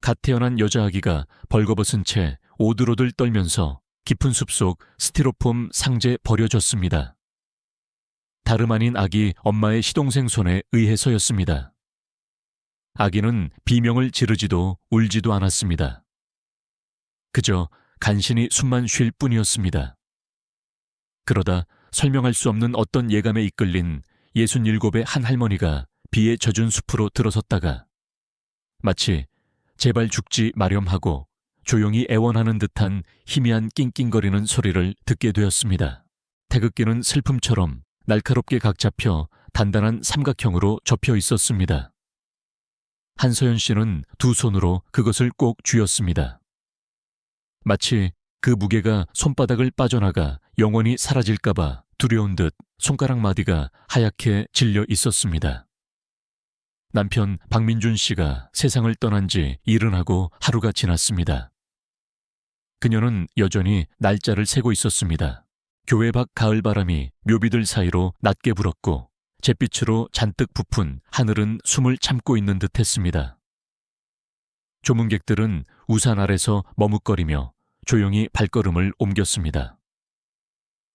갓 태어난 여자아기가 벌거벗은 채 오들오들 떨면서 깊은 숲속 스티로폼 상자에 버려졌습니다. 다름 아닌 아기 엄마의 시동생 손에 의해서였습니다. 아기는 비명을 지르지도 울지도 않았습니다. 그저 간신히 숨만 쉴 뿐이었습니다. 그러다 설명할 수 없는 어떤 예감에 이끌린 67의 한 할머니가 비에 젖은 숲으로 들어섰다가 마치 제발 죽지 마렴하고 조용히 애원하는 듯한 희미한 낑낑거리는 소리를 듣게 되었습니다. 태극기는 슬픔처럼 날카롭게 각 잡혀 단단한 삼각형으로 접혀 있었습니다. 한서연 씨는 두 손으로 그것을 꼭 쥐었습니다. 마치 그 무게가 손바닥을 빠져나가 영원히 사라질까봐 두려운 듯 손가락 마디가 하얗게 질려 있었습니다. 남편 박민준 씨가 세상을 떠난 지 70하고 하루가 지났습니다. 그녀는 여전히 날짜를 세고 있었습니다. 교회 밖 가을바람이 묘비들 사이로 낮게 불었고 잿빛으로 잔뜩 부푼 하늘은 숨을 참고 있는 듯 했습니다. 조문객들은 우산 아래서 머뭇거리며 조용히 발걸음을 옮겼습니다.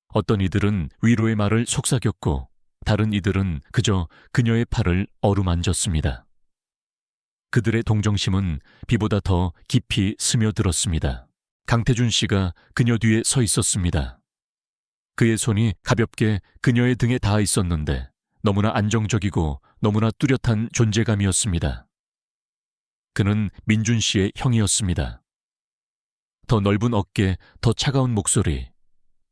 어떤 이들은 위로의 말을 속삭였고 다른 이들은 그저 그녀의 팔을 어루만졌습니다. 그들의 동정심은 비보다 더 깊이 스며들었습니다. 강태준 씨가 그녀 뒤에 서 있었습니다. 그의 손이 가볍게 그녀의 등에 닿아 있었는데 너무나 안정적이고 너무나 뚜렷한 존재감이었습니다. 그는 민준 씨의 형이었습니다. 더 넓은 어깨, 더 차가운 목소리,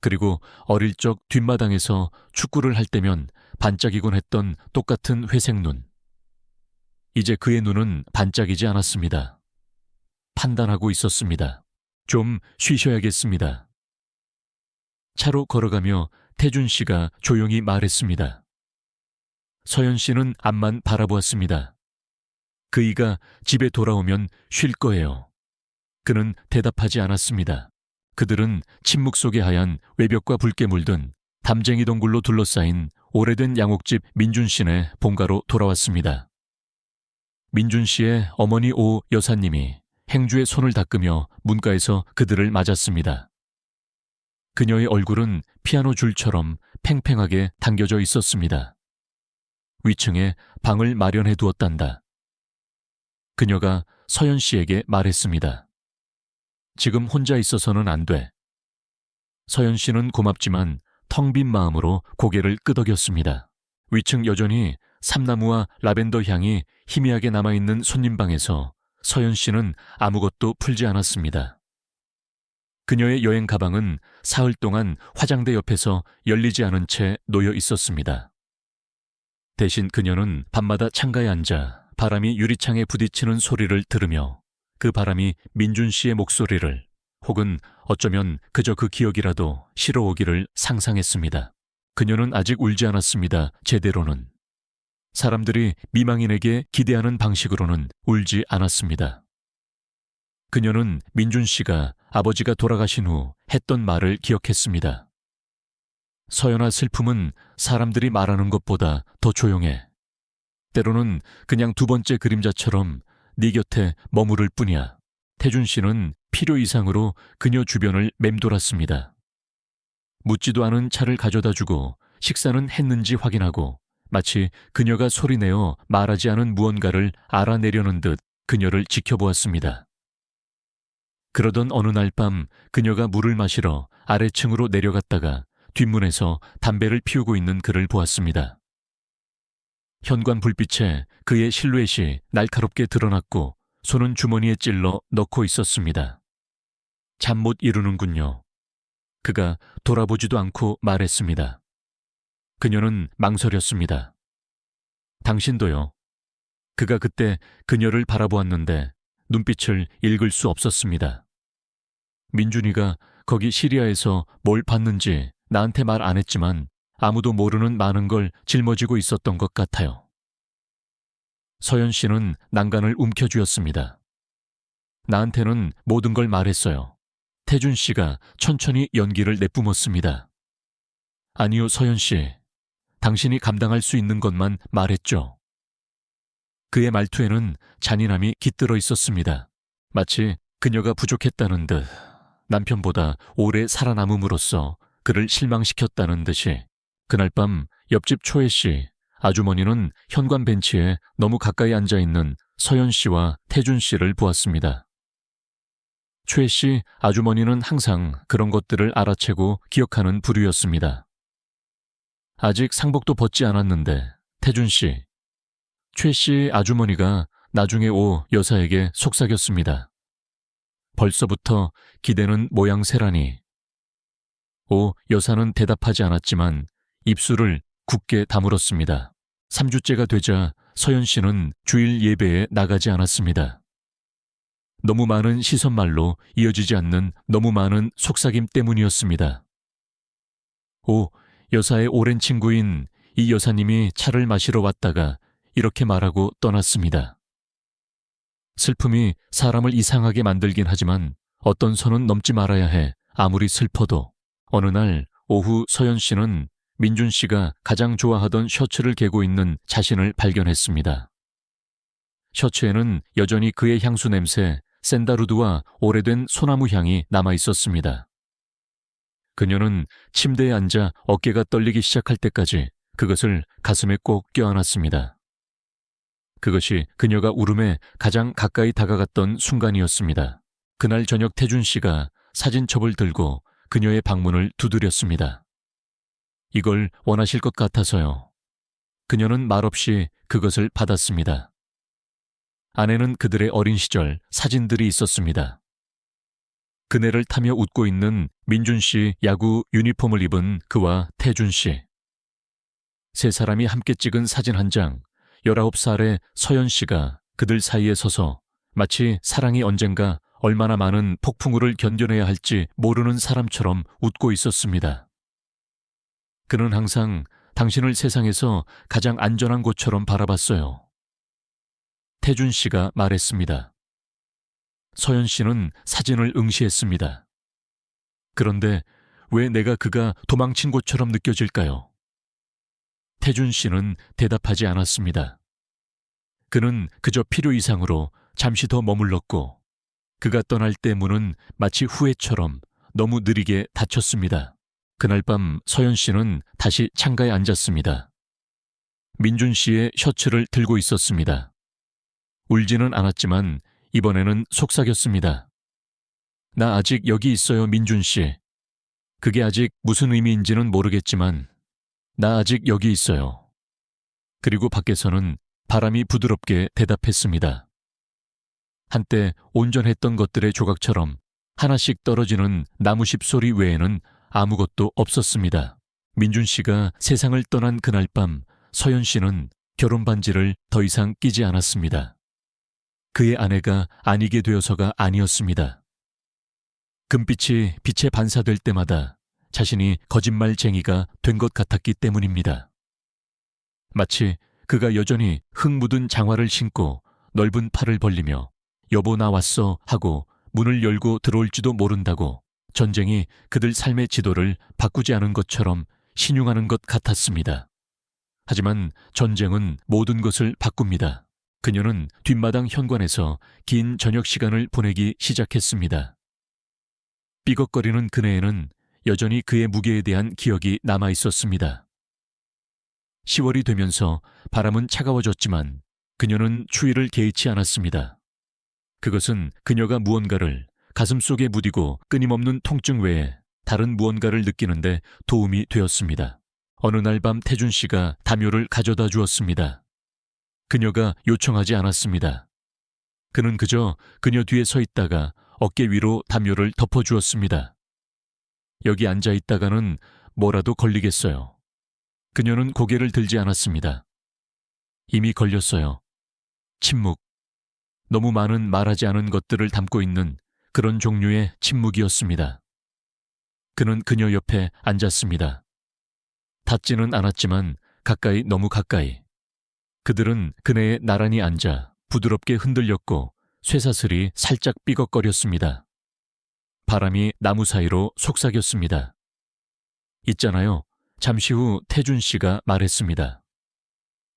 그리고 어릴 적 뒷마당에서 축구를 할 때면 반짝이곤 했던 똑같은 회색 눈. 이제 그의 눈은 반짝이지 않았습니다. 판단하고 있었습니다. 좀 쉬셔야겠습니다. 차로 걸어가며 태준 씨가 조용히 말했습니다. 서연 씨는 앞만 바라보았습니다. 그이가 집에 돌아오면 쉴 거예요. 그는 대답하지 않았습니다. 그들은 침묵 속에 하얀 외벽과 붉게 물든 담쟁이 동굴로 둘러싸인 오래된 양옥집 민준 씨네 본가로 돌아왔습니다. 민준 씨의 어머니 오 여사님이 행주에 손을 닦으며 문가에서 그들을 맞았습니다. 그녀의 얼굴은 피아노 줄처럼 팽팽하게 당겨져 있었습니다. 위층에 방을 마련해 두었단다. 그녀가 서연 씨에게 말했습니다. 지금 혼자 있어서는 안 돼. 서연 씨는 고맙지만 텅 빈 마음으로 고개를 끄덕였습니다. 위층 여전히 삼나무와 라벤더 향이 희미하게 남아있는 손님방에서 서연 씨는 아무것도 풀지 않았습니다. 그녀의 여행 가방은 사흘 동안 화장대 옆에서 열리지 않은 채 놓여 있었습니다. 대신 그녀는 밤마다 창가에 앉아 바람이 유리창에 부딪히는 소리를 들으며 그 바람이 민준 씨의 목소리를 혹은 어쩌면 그저 그 기억이라도 실어오기를 상상했습니다. 그녀는 아직 울지 않았습니다. 제대로는. 사람들이 미망인에게 기대하는 방식으로는 울지 않았습니다. 그녀는 민준 씨가 아버지가 돌아가신 후 했던 말을 기억했습니다. 서연아, 슬픔은 사람들이 말하는 것보다 더 조용해. 때로는 그냥 두 번째 그림자처럼 네 곁에 머무를 뿐이야. 태준 씨는 필요 이상으로 그녀 주변을 맴돌았습니다. 묻지도 않은 차를 가져다 주고 식사는 했는지 확인하고 마치 그녀가 소리내어 말하지 않은 무언가를 알아내려는 듯 그녀를 지켜보았습니다. 그러던 어느 날 밤 그녀가 물을 마시러 아래층으로 내려갔다가 뒷문에서 담배를 피우고 있는 그를 보았습니다. 현관 불빛에 그의 실루엣이 날카롭게 드러났고 손은 주머니에 찔러 넣고 있었습니다. 잠 못 이루는군요. 그가 돌아보지도 않고 말했습니다. 그녀는 망설였습니다. 당신도요. 그가 그때 그녀를 바라보았는데 눈빛을 읽을 수 없었습니다. 민준이가 거기 시리아에서 뭘 봤는지 나한테 말 안 했지만 아무도 모르는 많은 걸 짊어지고 있었던 것 같아요. 서연 씨는 난간을 움켜쥐었습니다. 나한테는 모든 걸 말했어요. 태준 씨가 천천히 연기를 내뿜었습니다. 아니요, 서연 씨. 당신이 감당할 수 있는 것만 말했죠. 그의 말투에는 잔인함이 깃들어 있었습니다. 마치 그녀가 부족했다는 듯 남편보다 오래 살아남음으로써 그를 실망시켰다는 듯이 그날 밤 옆집 초혜 씨 아주머니는 현관 벤치에 너무 가까이 앉아있는 서연 씨와 태준 씨를 보았습니다. 초혜 씨 아주머니는 항상 그런 것들을 알아채고 기억하는 부류였습니다. 아직 상복도 벗지 않았는데 태준 씨, 최 씨 아주머니가 나중에 오 여사에게 속삭였습니다. 벌써부터 기대는 모양새라니. 오 여사는 대답하지 않았지만 입술을 굳게 다물었습니다. 3주째가 되자 서연 씨는 주일 예배에 나가지 않았습니다. 너무 많은 시선말로 이어지지 않는 너무 많은 속삭임 때문이었습니다. 오 여사의 오랜 친구인 이 여사님이 차를 마시러 왔다가 이렇게 말하고 떠났습니다. 슬픔이 사람을 이상하게 만들긴 하지만 어떤 선은 넘지 말아야 해. 아무리 슬퍼도. 어느 날 오후 서연 씨는 민준 씨가 가장 좋아하던 셔츠를 개고 있는 자신을 발견했습니다. 셔츠에는 여전히 그의 향수 냄새, 샌다루드와 오래된 소나무 향이 남아 있었습니다. 그녀는 침대에 앉아 어깨가 떨리기 시작할 때까지 그것을 가슴에 꼭 껴안았습니다. 그것이 그녀가 울음에 가장 가까이 다가갔던 순간이었습니다. 그날 저녁 태준 씨가 사진첩을 들고 그녀의 방문을 두드렸습니다. 이걸 원하실 것 같아서요. 그녀는 말없이 그것을 받았습니다. 안에는 그들의 어린 시절 사진들이 있었습니다. 그네를 타며 웃고 있는 민준 씨 야구 유니폼을 입은 그와 태준 씨. 세 사람이 함께 찍은 사진 한 장, 19살의 서연 씨가 그들 사이에 서서 마치 사랑이 언젠가 얼마나 많은 폭풍우를 견뎌내야 할지 모르는 사람처럼 웃고 있었습니다. 그는 항상 당신을 세상에서 가장 안전한 곳처럼 바라봤어요. 태준 씨가 말했습니다. 서연 씨는 사진을 응시했습니다. 그런데 왜 내가 그가 도망친 곳처럼 느껴질까요? 태준 씨는 대답하지 않았습니다. 그는 그저 필요 이상으로 잠시 더 머물렀고 그가 떠날 때 문은 마치 후회처럼 너무 느리게 닫혔습니다. 그날 밤 서연 씨는 다시 창가에 앉았습니다. 민준 씨의 셔츠를 들고 있었습니다. 울지는 않았지만 이번에는 속삭였습니다. 나 아직 여기 있어요, 민준 씨. 그게 아직 무슨 의미인지는 모르겠지만 나 아직 여기 있어요. 그리고 밖에서는 바람이 부드럽게 대답했습니다. 한때 온전했던 것들의 조각처럼 하나씩 떨어지는 나무십 소리 외에는 아무것도 없었습니다. 민준 씨가 세상을 떠난 그날 밤 서연 씨는 결혼 반지를 더 이상 끼지 않았습니다. 그의 아내가 아니게 되어서가 아니었습니다. 금빛이 빛에 반사될 때마다 자신이 거짓말쟁이가 된 것 같았기 때문입니다. 마치 그가 여전히 흙 묻은 장화를 신고 넓은 팔을 벌리며 여보 나 왔어 하고 문을 열고 들어올지도 모른다고 전쟁이 그들 삶의 지도를 바꾸지 않은 것처럼 신용하는 것 같았습니다. 하지만 전쟁은 모든 것을 바꿉니다. 그녀는 뒷마당 현관에서 긴 저녁 시간을 보내기 시작했습니다. 삐걱거리는 그네에는 여전히 그의 무게에 대한 기억이 남아 있었습니다. 10월이 되면서 바람은 차가워졌지만 그녀는 추위를 개의치 않았습니다. 그것은 그녀가 무언가를 가슴속에 무디고 끊임없는 통증 외에 다른 무언가를 느끼는데 도움이 되었습니다. 어느 날 밤 태준 씨가 담요를 가져다 주었습니다. 그녀가 요청하지 않았습니다. 그는 그저 그녀 뒤에 서 있다가 어깨 위로 담요를 덮어주었습니다. 여기 앉아 있다가는 뭐라도 걸리겠어요. 그녀는 고개를 들지 않았습니다. 이미 걸렸어요. 침묵. 너무 많은 말하지 않은 것들을 담고 있는 그런 종류의 침묵이었습니다. 그는 그녀 옆에 앉았습니다. 닿지는 않았지만 가까이 너무 가까이. 그들은 그네에 나란히 앉아 부드럽게 흔들렸고 쇠사슬이 살짝 삐걱거렸습니다. 바람이 나무 사이로 속삭였습니다. 있잖아요. 잠시 후 태준 씨가 말했습니다.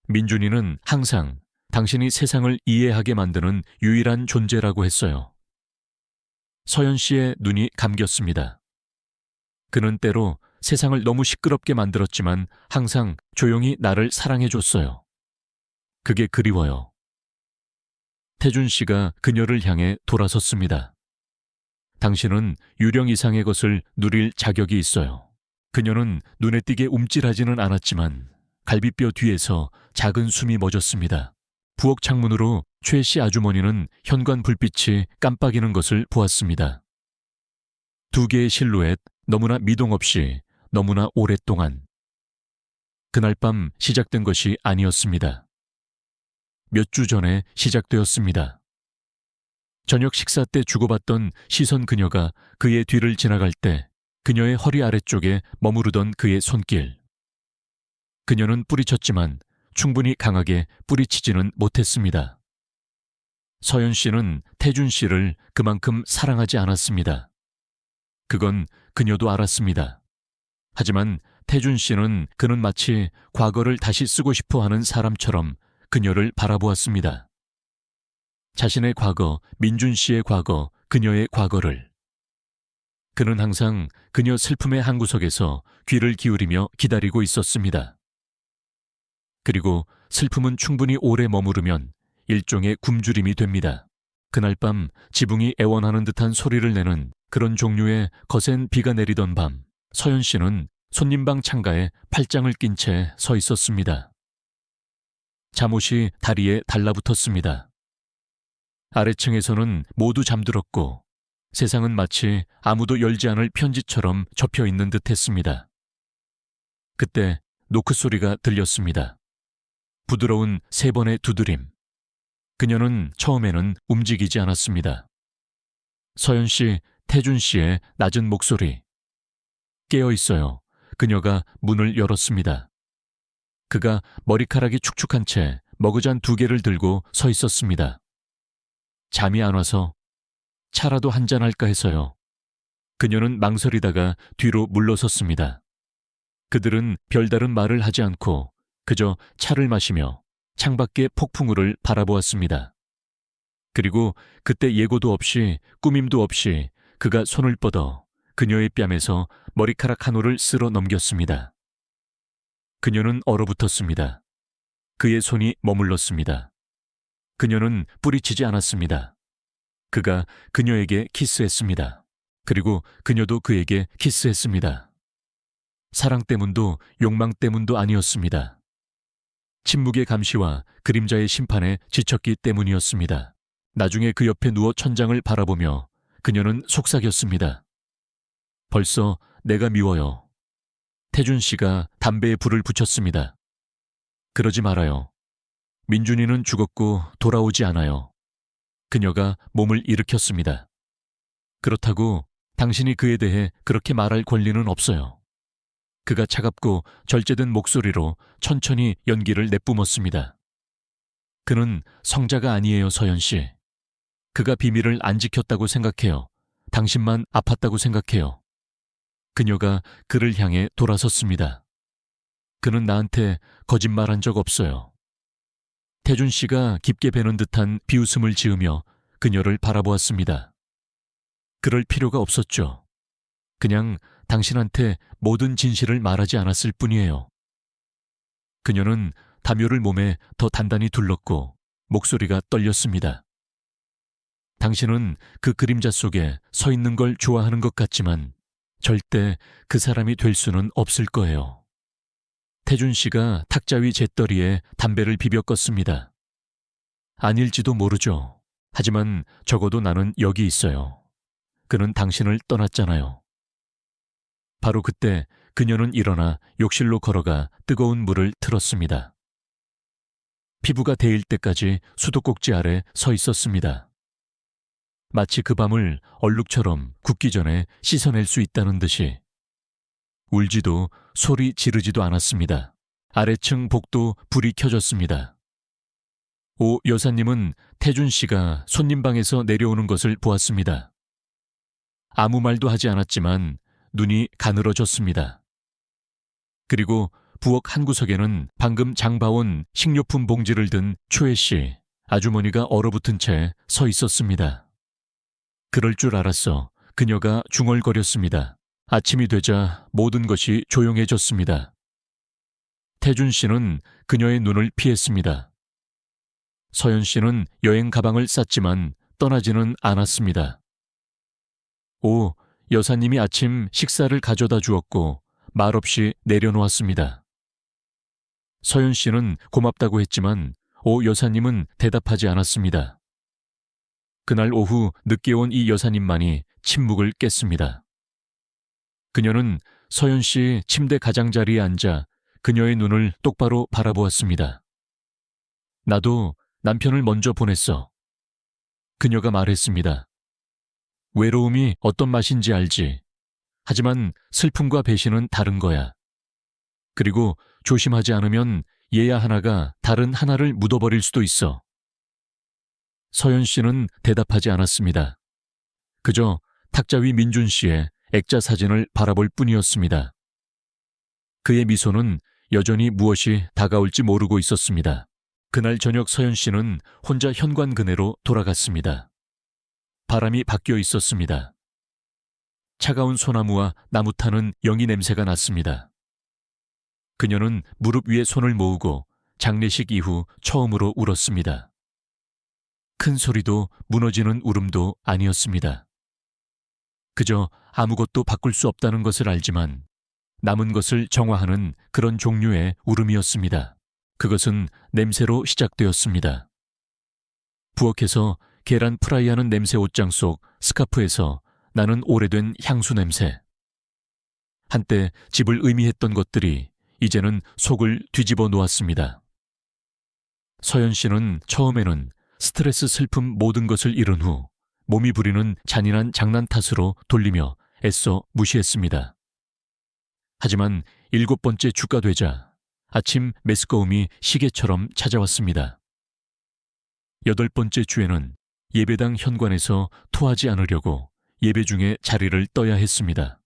민준이는 항상 당신이 세상을 이해하게 만드는 유일한 존재라고 했어요. 서연 씨의 눈이 감겼습니다. 그는 때로 세상을 너무 시끄럽게 만들었지만 항상 조용히 나를 사랑해줬어요. 그게 그리워요. 태준 씨가 그녀를 향해 돌아섰습니다. 당신은 유령 이상의 것을 누릴 자격이 있어요. 그녀는 눈에 띄게 움찔하지는 않았지만 갈비뼈 뒤에서 작은 숨이 멎었습니다. 부엌 창문으로 최 씨 아주머니는 현관 불빛이 깜빡이는 것을 보았습니다. 두 개의 실루엣, 너무나 미동 없이 너무나 오랫동안. 그날 밤 시작된 것이 아니었습니다. 몇 주 전에 시작되었습니다. 저녁 식사 때 주고받던 시선 그녀가 그의 뒤를 지나갈 때 그녀의 허리 아래쪽에 머무르던 그의 손길. 그녀는 뿌리쳤지만 충분히 강하게 뿌리치지는 못했습니다. 서연 씨는 태준 씨를 그만큼 사랑하지 않았습니다. 그건 그녀도 알았습니다. 하지만 태준 씨는 그는 마치 과거를 다시 쓰고 싶어 하는 사람처럼 그녀를 바라보았습니다. 자신의 과거, 민준 씨의 과거, 그녀의 과거를. 그는 항상 그녀 슬픔의 한구석에서 귀를 기울이며 기다리고 있었습니다. 그리고 슬픔은 충분히 오래 머무르면 일종의 굶주림이 됩니다. 그날 밤 지붕이 애원하는 듯한 소리를 내는 그런 종류의 거센 비가 내리던 밤, 서연 씨는 손님방 창가에 팔짱을 낀 채 서 있었습니다. 잠옷이 다리에 달라붙었습니다. 아래층에서는 모두 잠들었고 세상은 마치 아무도 열지 않을 편지처럼 접혀 있는 듯 했습니다. 그때 노크 소리가 들렸습니다. 부드러운 3번의 두드림. 그녀는 처음에는 움직이지 않았습니다. 서연 씨, 태준 씨의 낮은 목소리. 깨어 있어요. 그녀가 문을 열었습니다. 그가 머리카락이 축축한 채 머그잔 2개를 들고 서 있었습니다. 잠이 안 와서 차라도 한잔할까 해서요. 그녀는 망설이다가 뒤로 물러섰습니다. 그들은 별다른 말을 하지 않고 그저 차를 마시며 창밖의 폭풍우를 바라보았습니다. 그리고 그때 예고도 없이 꾸밈도 없이 그가 손을 뻗어 그녀의 뺨에서 머리카락 한 올을 쓸어 넘겼습니다. 그녀는 얼어붙었습니다. 그의 손이 머물렀습니다. 그녀는 뿌리치지 않았습니다. 그가 그녀에게 키스했습니다. 그리고 그녀도 그에게 키스했습니다. 사랑 때문도 욕망 때문도 아니었습니다. 침묵의 감시와 그림자의 심판에 지쳤기 때문이었습니다. 나중에 그 옆에 누워 천장을 바라보며 그녀는 속삭였습니다. 벌써 내가 미워요. 태준 씨가 담배에 불을 붙였습니다. 그러지 말아요. 민준이는 죽었고 돌아오지 않아요. 그녀가 몸을 일으켰습니다. 그렇다고 당신이 그에 대해 그렇게 말할 권리는 없어요. 그가 차갑고 절제된 목소리로 천천히 연기를 내뿜었습니다. 그는 성자가 아니에요, 서연 씨. 그가 비밀을 안 지켰다고 생각해요. 당신만 아팠다고 생각해요. 그녀가 그를 향해 돌아섰습니다. 그는 나한테 거짓말한 적 없어요. 태준 씨가 깊게 배는 듯한 비웃음을 지으며 그녀를 바라보았습니다. 그럴 필요가 없었죠. 그냥 당신한테 모든 진실을 말하지 않았을 뿐이에요. 그녀는 담요를 몸에 더 단단히 둘렀고 목소리가 떨렸습니다. 당신은 그 그림자 속에 서 있는 걸 좋아하는 것 같지만 절대 그 사람이 될 수는 없을 거예요. 태준 씨가 탁자 위 재떨이에 담배를 비벼 껐습니다. 아닐지도 모르죠. 하지만 적어도 나는 여기 있어요. 그는 당신을 떠났잖아요. 바로 그때 그녀는 일어나 욕실로 걸어가 뜨거운 물을 틀었습니다. 피부가 데일 때까지 수도꼭지 아래 서 있었습니다. 마치 그 밤을 얼룩처럼 굳기 전에 씻어낼 수 있다는 듯이. 울지도 소리 지르지도 않았습니다. 아래층 복도 불이 켜졌습니다. 오 여사님은 태준 씨가 손님방에서 내려오는 것을 보았습니다. 아무 말도 하지 않았지만 눈이 가늘어졌습니다. 그리고 부엌 한 구석에는 방금 장봐온 식료품 봉지를 든 초혜 씨, 아주머니가 얼어붙은 채 서 있었습니다. 그럴 줄 알았어. 그녀가 중얼거렸습니다. 아침이 되자 모든 것이 조용해졌습니다. 태준 씨는 그녀의 눈을 피했습니다. 서연 씨는 여행 가방을 쌌지만 떠나지는 않았습니다. 오, 여사님이 아침 식사를 가져다 주었고 말없이 내려놓았습니다. 서연 씨는 고맙다고 했지만 오 여사님은 대답하지 않았습니다. 그날 오후 늦게 온 이 여사님만이 침묵을 깼습니다. 그녀는 서연 씨 침대 가장자리에 앉아 그녀의 눈을 똑바로 바라보았습니다. 나도 남편을 먼저 보냈어. 그녀가 말했습니다. 외로움이 어떤 맛인지 알지. 하지만 슬픔과 배신은 다른 거야. 그리고 조심하지 않으면 얘야 하나가 다른 하나를 묻어버릴 수도 있어. 서연 씨는 대답하지 않았습니다. 그저 탁자 위 민준 씨의 액자 사진을 바라볼 뿐이었습니다. 그의 미소는 여전히 무엇이 다가올지 모르고 있었습니다. 그날 저녁 서연 씨는 혼자 현관 그네로 돌아갔습니다. 바람이 바뀌어 있었습니다. 차가운 소나무와 나무 타는 영이 냄새가 났습니다. 그녀는 무릎 위에 손을 모으고 장례식 이후 처음으로 울었습니다. 큰 소리도 무너지는 울음도 아니었습니다. 그저 아무것도 바꿀 수 없다는 것을 알지만 남은 것을 정화하는 그런 종류의 울음이었습니다. 그것은 냄새로 시작되었습니다. 부엌에서 계란 프라이하는 냄새 옷장 속 스카프에서 나는 오래된 향수 냄새. 한때 집을 의미했던 것들이 이제는 속을 뒤집어 놓았습니다. 서연 씨는 처음에는 스트레스, 슬픔 모든 것을 잃은 후 몸이 부리는 잔인한 장난 탓으로 돌리며 애써 무시했습니다. 하지만 7번째 주가 되자 아침 메스꺼움이 시계처럼 찾아왔습니다. 8번째 주에는 예배당 현관에서 토하지 않으려고 예배 중에 자리를 떠야 했습니다.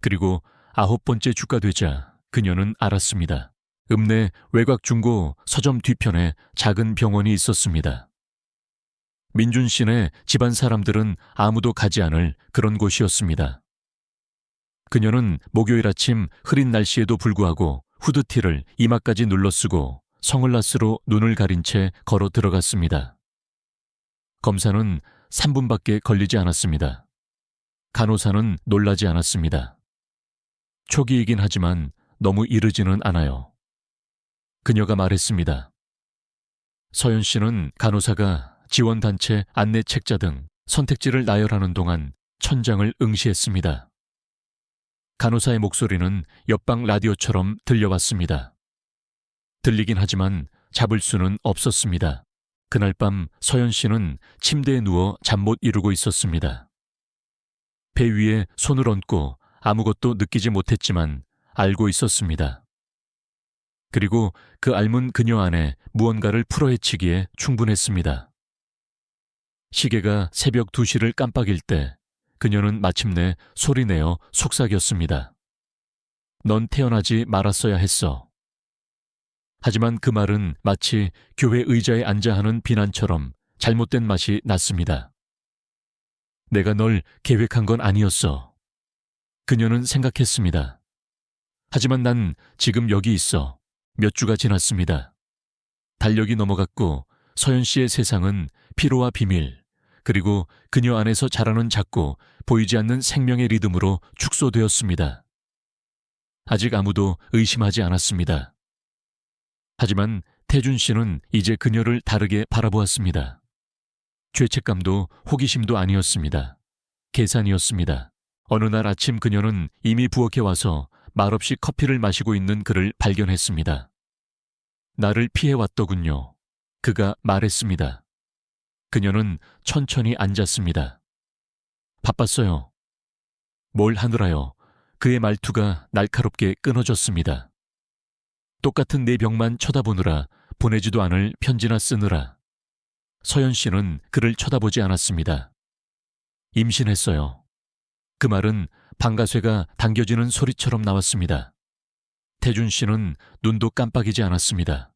그리고 9번째 주가 되자 그녀는 알았습니다. 읍내 외곽중고 서점 뒤편에 작은 병원이 있었습니다. 민준 씨네 집안 사람들은 아무도 가지 않을 그런 곳이었습니다. 그녀는 목요일 아침 흐린 날씨에도 불구하고 후드티를 이마까지 눌러쓰고 선글라스로 눈을 가린 채 걸어 들어갔습니다. 검사는 3분밖에 걸리지 않았습니다. 간호사는 놀라지 않았습니다. 초기이긴 하지만 너무 이르지는 않아요. 그녀가 말했습니다. 서연 씨는 간호사가 지원단체 안내 책자 등 선택지를 나열하는 동안 천장을 응시했습니다. 간호사의 목소리는 옆방 라디오처럼 들려왔습니다. 들리긴 하지만 잡을 수는 없었습니다. 그날 밤 서연 씨는 침대에 누워 잠 못 이루고 있었습니다. 배 위에 손을 얹고 아무것도 느끼지 못했지만 알고 있었습니다. 그리고 그 앓은 그녀 안에 무언가를 풀어헤치기에 충분했습니다. 시계가 새벽 2시를 깜빡일 때 그녀는 마침내 소리내어 속삭였습니다. 넌 태어나지 말았어야 했어. 하지만 그 말은 마치 교회 의자에 앉아 하는 비난처럼 잘못된 맛이 났습니다. 내가 널 계획한 건 아니었어. 그녀는 생각했습니다. 하지만 난 지금 여기 있어. 몇 주가 지났습니다. 달력이 넘어갔고 서연 씨의 세상은 피로와 비밀, 그리고 그녀 안에서 자라는 작고 보이지 않는 생명의 리듬으로 축소되었습니다. 아직 아무도 의심하지 않았습니다. 하지만 태준 씨는 이제 그녀를 다르게 바라보았습니다. 죄책감도 호기심도 아니었습니다. 계산이었습니다. 어느 날 아침 그녀는 이미 부엌에 와서 말없이 커피를 마시고 있는 그를 발견했습니다. 나를 피해왔더군요. 그가 말했습니다. 그녀는 천천히 앉았습니다. 바빴어요. 뭘 하느라요. 그의 말투가 날카롭게 끊어졌습니다. 똑같은 내 벽만 쳐다보느라 보내지도 않을 편지나 쓰느라. 서연 씨는 그를 쳐다보지 않았습니다. 임신했어요. 그 말은 방가쇠가 당겨지는 소리처럼 나왔습니다. 태준 씨는 눈도 깜빡이지 않았습니다.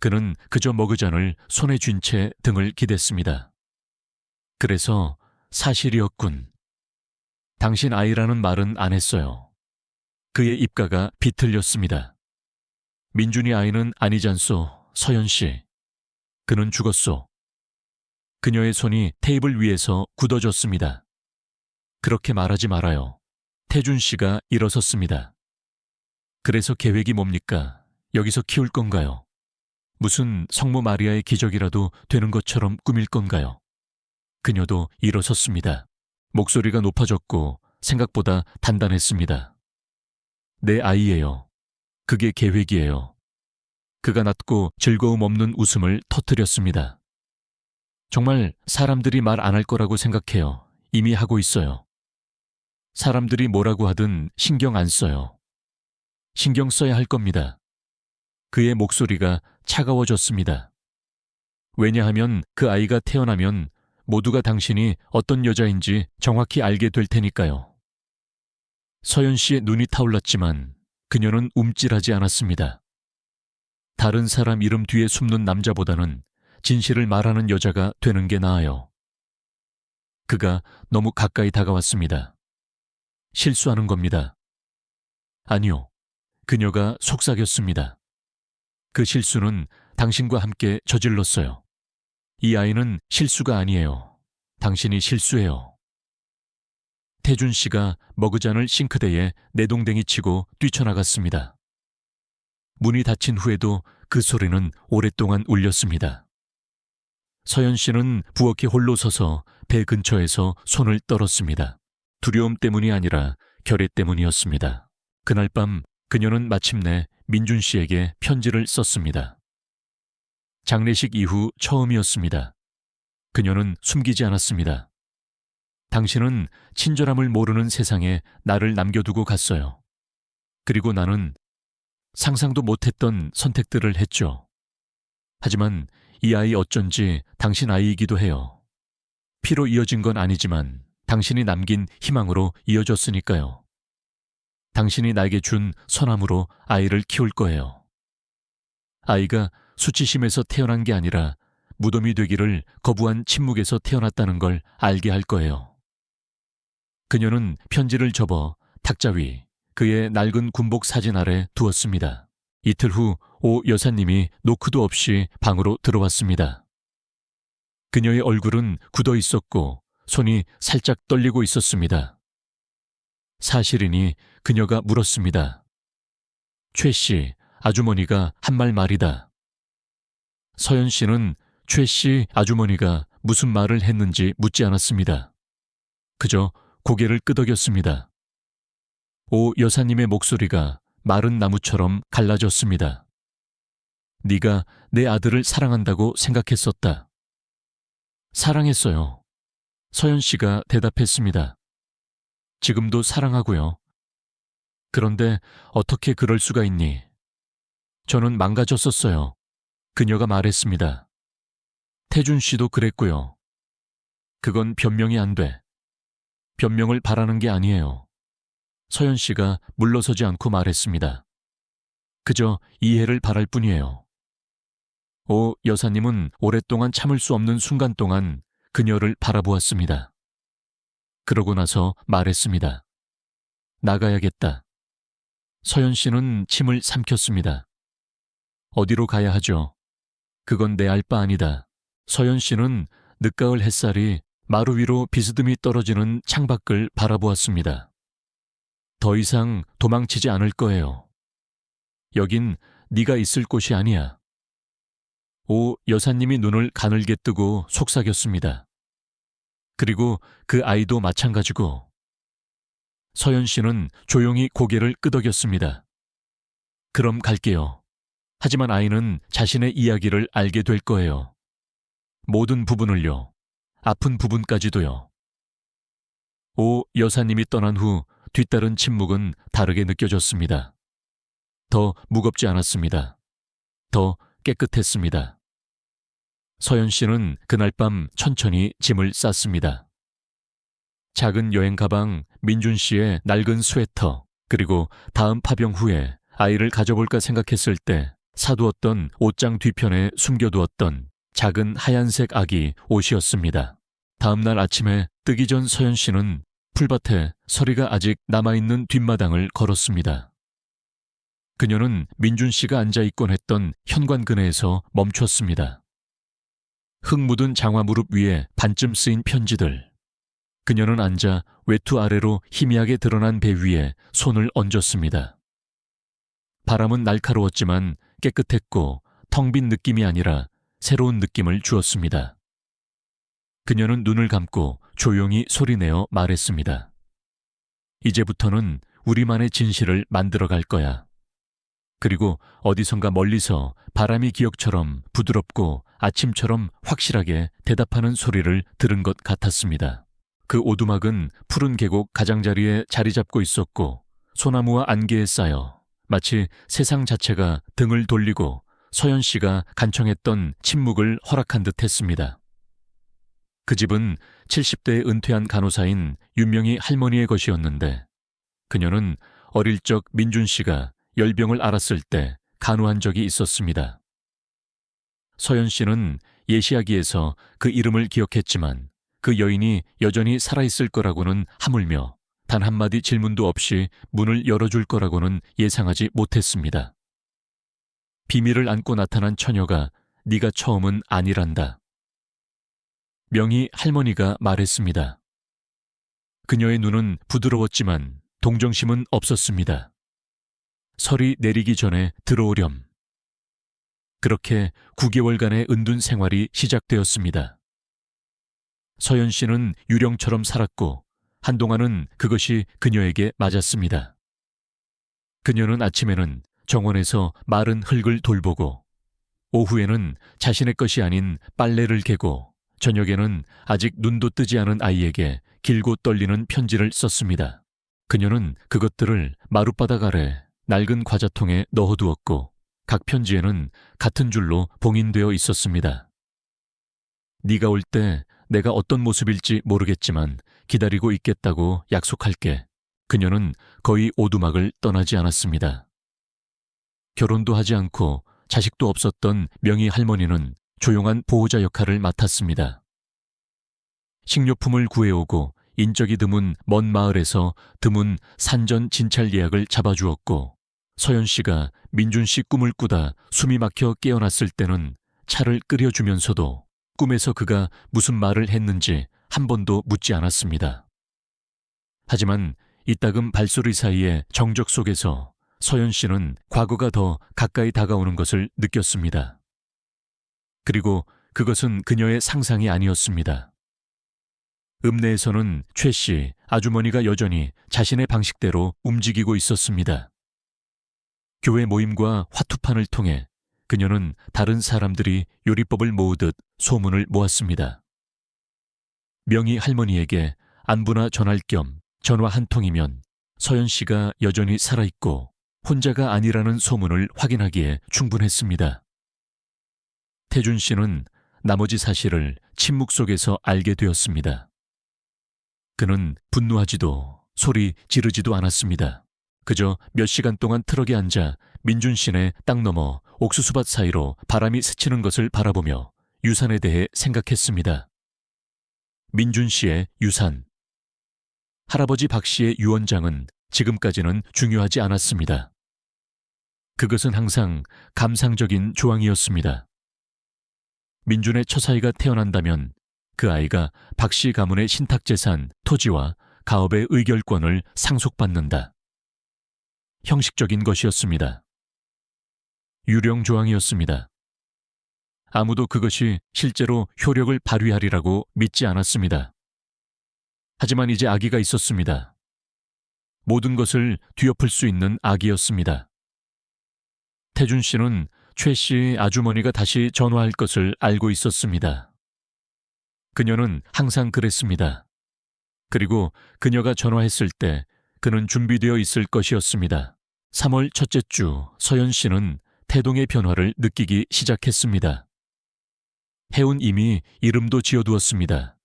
그는 그저 머그잔을 손에 쥔 채 등을 기댔습니다. 그래서 사실이었군. 당신 아이라는 말은 안 했어요. 그의 입가가 비틀렸습니다. 민준이 아이는 아니잖소, 서연 씨. 그는 죽었소. 그녀의 손이 테이블 위에서 굳어졌습니다. 그렇게 말하지 말아요. 태준 씨가 일어섰습니다. 그래서 계획이 뭡니까? 여기서 키울 건가요? 무슨 성모 마리아의 기적이라도 되는 것처럼 꾸밀 건가요? 그녀도 일어섰습니다. 목소리가 높아졌고 생각보다 단단했습니다. 내 아이예요. 그게 계획이에요. 그가 낮고 즐거움 없는 웃음을 터뜨렸습니다. 정말 사람들이 말 안 할 거라고 생각해요. 이미 하고 있어요. 사람들이 뭐라고 하든 신경 안 써요. 신경 써야 할 겁니다. 그의 목소리가 차가워졌습니다. 왜냐하면 그 아이가 태어나면 모두가 당신이 어떤 여자인지 정확히 알게 될 테니까요. 서연 씨의 눈이 타올랐지만 그녀는 움찔하지 않았습니다. 다른 사람 이름 뒤에 숨는 남자보다는 진실을 말하는 여자가 되는 게 나아요. 그가 너무 가까이 다가왔습니다. 실수하는 겁니다. 아니요. 그녀가 속삭였습니다. 그 실수는 당신과 함께 저질렀어요. 이 아이는 실수가 아니에요. 당신이 실수해요. 태준 씨가 머그잔을 싱크대에 내동댕이 치고 뛰쳐나갔습니다. 문이 닫힌 후에도 그 소리는 오랫동안 울렸습니다. 서연 씨는 부엌에 홀로 서서 배 근처에서 손을 떨었습니다. 두려움 때문이 아니라 결의 때문이었습니다. 그날 밤 그녀는 마침내 민준 씨에게 편지를 썼습니다. 장례식 이후 처음이었습니다. 그녀는 숨기지 않았습니다. 당신은 친절함을 모르는 세상에 나를 남겨두고 갔어요. 그리고 나는 상상도 못했던 선택들을 했죠. 하지만 이 아이 어쩐지 당신 아이이기도 해요. 피로 이어진 건 아니지만 당신이 남긴 희망으로 이어졌으니까요. 당신이 나에게 준 선함으로 아이를 키울 거예요. 아이가 수치심에서 태어난 게 아니라 무덤이 되기를 거부한 침묵에서 태어났다는 걸 알게 할 거예요. 그녀는 편지를 접어 탁자 위 그의 낡은 군복 사진 아래 두었습니다. 이틀 후 오 여사님이 노크도 없이 방으로 들어왔습니다. 그녀의 얼굴은 굳어 있었고 손이 살짝 떨리고 있었습니다. 사실이니 그녀가 물었습니다. 최 씨, 아주머니가 한 말 말이다. 서연 씨는 최 씨 아주머니가 무슨 말을 했는지 묻지 않았습니다. 그저 고개를 끄덕였습니다. 오 여사님의 목소리가 마른 나무처럼 갈라졌습니다. 네가 내 아들을 사랑한다고 생각했었다. 사랑했어요. 서연 씨가 대답했습니다. 지금도 사랑하고요. 그런데 어떻게 그럴 수가 있니? 저는 망가졌었어요. 그녀가 말했습니다. 태준 씨도 그랬고요. 그건 변명이 안 돼. 변명을 바라는 게 아니에요. 서연 씨가 물러서지 않고 말했습니다. 그저 이해를 바랄 뿐이에요. 오 여사님은 오랫동안 참을 수 없는 순간 동안 그녀를 바라보았습니다. 그러고 나서 말했습니다. 나가야겠다. 서연 씨는 침을 삼켰습니다. 어디로 가야 하죠? 그건 내 알 바 아니다. 서연 씨는 늦가을 햇살이 마루 위로 비스듬히 떨어지는 창밖을 바라보았습니다. 더 이상 도망치지 않을 거예요. 여긴 네가 있을 곳이 아니야. 오 여사님이 눈을 가늘게 뜨고 속삭였습니다. 그리고 그 아이도 마찬가지고. 서연 씨는 조용히 고개를 끄덕였습니다. 그럼 갈게요. 하지만 아이는 자신의 이야기를 알게 될 거예요. 모든 부분을요. 아픈 부분까지도요. 오 여사님이 떠난 후 뒤따른 침묵은 다르게 느껴졌습니다. 더 무겁지 않았습니다. 더 깨끗했습니다. 서연 씨는 그날 밤 천천히 짐을 쌌습니다. 작은 여행 가방, 민준 씨의 낡은 스웨터, 그리고 다음 파병 후에 아이를 가져볼까 생각했을 때 사두었던 옷장 뒤편에 숨겨두었던 작은 하얀색 아기 옷이었습니다. 다음 날 아침에 뜨기 전 서연 씨는 풀밭에 서리가 아직 남아있는 뒷마당을 걸었습니다. 그녀는 민준 씨가 앉아있곤 했던 현관근에서 멈췄습니다. 흙 묻은 장화 무릎 위에 반쯤 쓰인 편지들. 그녀는 앉아 외투 아래로 희미하게 드러난 배 위에 손을 얹었습니다. 바람은 날카로웠지만 깨끗했고 텅 빈 느낌이 아니라 새로운 느낌을 주었습니다. 그녀는 눈을 감고 조용히 소리내어 말했습니다. 이제부터는 우리만의 진실을 만들어갈 거야. 그리고 어디선가 멀리서 바람이 기억처럼 부드럽고 아침처럼 확실하게 대답하는 소리를 들은 것 같았습니다. 그 오두막은 푸른 계곡 가장자리에 자리 잡고 있었고 소나무와 안개에 쌓여 마치 세상 자체가 등을 돌리고 서연 씨가 간청했던 침묵을 허락한 듯 했습니다. 그 집은 70대에 은퇴한 간호사인 윤명희 할머니의 것이었는데 그녀는 어릴 적 민준 씨가 열병을 앓았을 때 간호한 적이 있었습니다. 서연 씨는 예시하기에서 그 이름을 기억했지만 그 여인이 여전히 살아있을 거라고는 하물며 단 한마디 질문도 없이 문을 열어줄 거라고는 예상하지 못했습니다. 비밀을 안고 나타난 처녀가 네가 처음은 아니란다. 명희 할머니가 말했습니다. 그녀의 눈은 부드러웠지만 동정심은 없었습니다. 설이 내리기 전에 들어오렴. 그렇게 9개월간의 은둔 생활이 시작되었습니다. 서연 씨는 유령처럼 살았고 한동안은 그것이 그녀에게 맞았습니다. 그녀는 아침에는 정원에서 마른 흙을 돌보고 오후에는 자신의 것이 아닌 빨래를 개고 저녁에는 아직 눈도 뜨지 않은 아이에게 길고 떨리는 편지를 썼습니다. 그녀는 그것들을 마룻바닥 아래 낡은 과자통에 넣어두었고 각 편지에는 같은 줄로 봉인되어 있었습니다. 네가 올 때 내가 어떤 모습일지 모르겠지만 기다리고 있겠다고 약속할게. 그녀는 거의 오두막을 떠나지 않았습니다. 결혼도 하지 않고 자식도 없었던 명희 할머니는 조용한 보호자 역할을 맡았습니다. 식료품을 구해오고 인적이 드문 먼 마을에서 드문 산전 진찰 예약을 잡아주었고 서연 씨가 민준 씨 꿈을 꾸다 숨이 막혀 깨어났을 때는 차를 끓여주면서도 꿈에서 그가 무슨 말을 했는지 한 번도 묻지 않았습니다. 하지만 이따금 발소리 사이에 정적 속에서 서연 씨는 과거가 더 가까이 다가오는 것을 느꼈습니다. 그리고 그것은 그녀의 상상이 아니었습니다. 읍내에서는 최 씨, 아주머니가 여전히 자신의 방식대로 움직이고 있었습니다. 교회 모임과 화투판을 통해 그녀는 다른 사람들이 요리법을 모으듯 소문을 모았습니다. 명희 할머니에게 안부나 전할 겸 전화 한 통이면 서연 씨가 여전히 살아있고 혼자가 아니라는 소문을 확인하기에 충분했습니다. 태준 씨는 나머지 사실을 침묵 속에서 알게 되었습니다. 그는 분노하지도 소리 지르지도 않았습니다. 그저 몇 시간 동안 트럭에 앉아 민준 씨네 땅 너머 옥수수밭 사이로 바람이 스치는 것을 바라보며 유산에 대해 생각했습니다. 민준 씨의 유산. 할아버지 박 씨의 유언장은 지금까지는 중요하지 않았습니다. 그것은 항상 감상적인 조항이었습니다. 민준의 처사이가 태어난다면 그 아이가 박 씨 가문의 신탁재산, 토지와 가업의 의결권을 상속받는다. 형식적인 것이었습니다. 유령 조항이었습니다. 아무도 그것이 실제로 효력을 발휘하리라고 믿지 않았습니다. 하지만 이제 아기가 있었습니다. 모든 것을 뒤엎을 수 있는 아기였습니다. 태준 씨는 최 씨 아주머니가 다시 전화할 것을 알고 있었습니다. 그녀는 항상 그랬습니다. 그리고 그녀가 전화했을 때 그는 준비되어 있을 것이었습니다. 3월 첫째 주 서연 씨는 태동의 변화를 느끼기 시작했습니다. 해운 이미 이름도 지어두었습니다.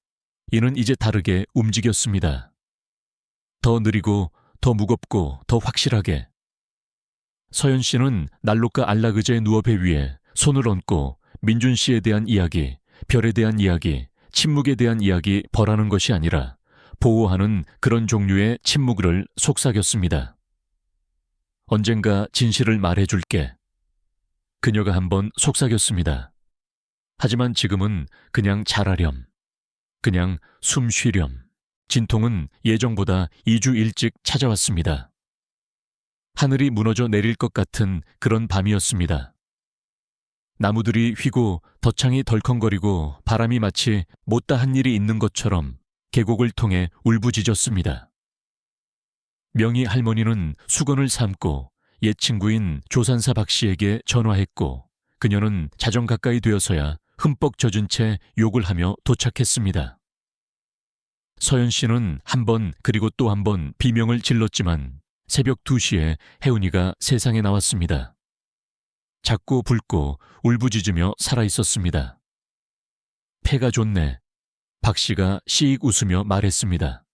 이는 이제 다르게 움직였습니다. 더 느리고 더 무겁고 더 확실하게. 서연 씨는 난로가 안락의자에 누워 배 위에 손을 얹고 민준 씨에 대한 이야기, 별에 대한 이야기, 침묵에 대한 이야기 벌하는 것이 아니라 보호하는 그런 종류의 침묵을 속삭였습니다. 언젠가 진실을 말해줄게. 그녀가 한번 속삭였습니다. 하지만 지금은 그냥 잘하렴. 그냥 숨 쉬렴. 진통은 예정보다 2주 일찍 찾아왔습니다. 하늘이 무너져 내릴 것 같은 그런 밤이었습니다. 나무들이 휘고 덧창이 덜컹거리고 바람이 마치 못다 한 일이 있는 것처럼 계곡을 통해 울부짖었습니다. 명희 할머니는 수건을 삼고 옛 친구인 조산사 박 씨에게 전화했고 그녀는 자정 가까이 되어서야 흠뻑 젖은 채 욕을 하며 도착했습니다. 서연 씨는 한 번 그리고 또 한 번 비명을 질렀지만 새벽 2시에 혜운이가 세상에 나왔습니다. 작고 붉고 울부짖으며 살아있었습니다. 폐가 좋네. 박 씨가 씩 웃으며 말했습니다.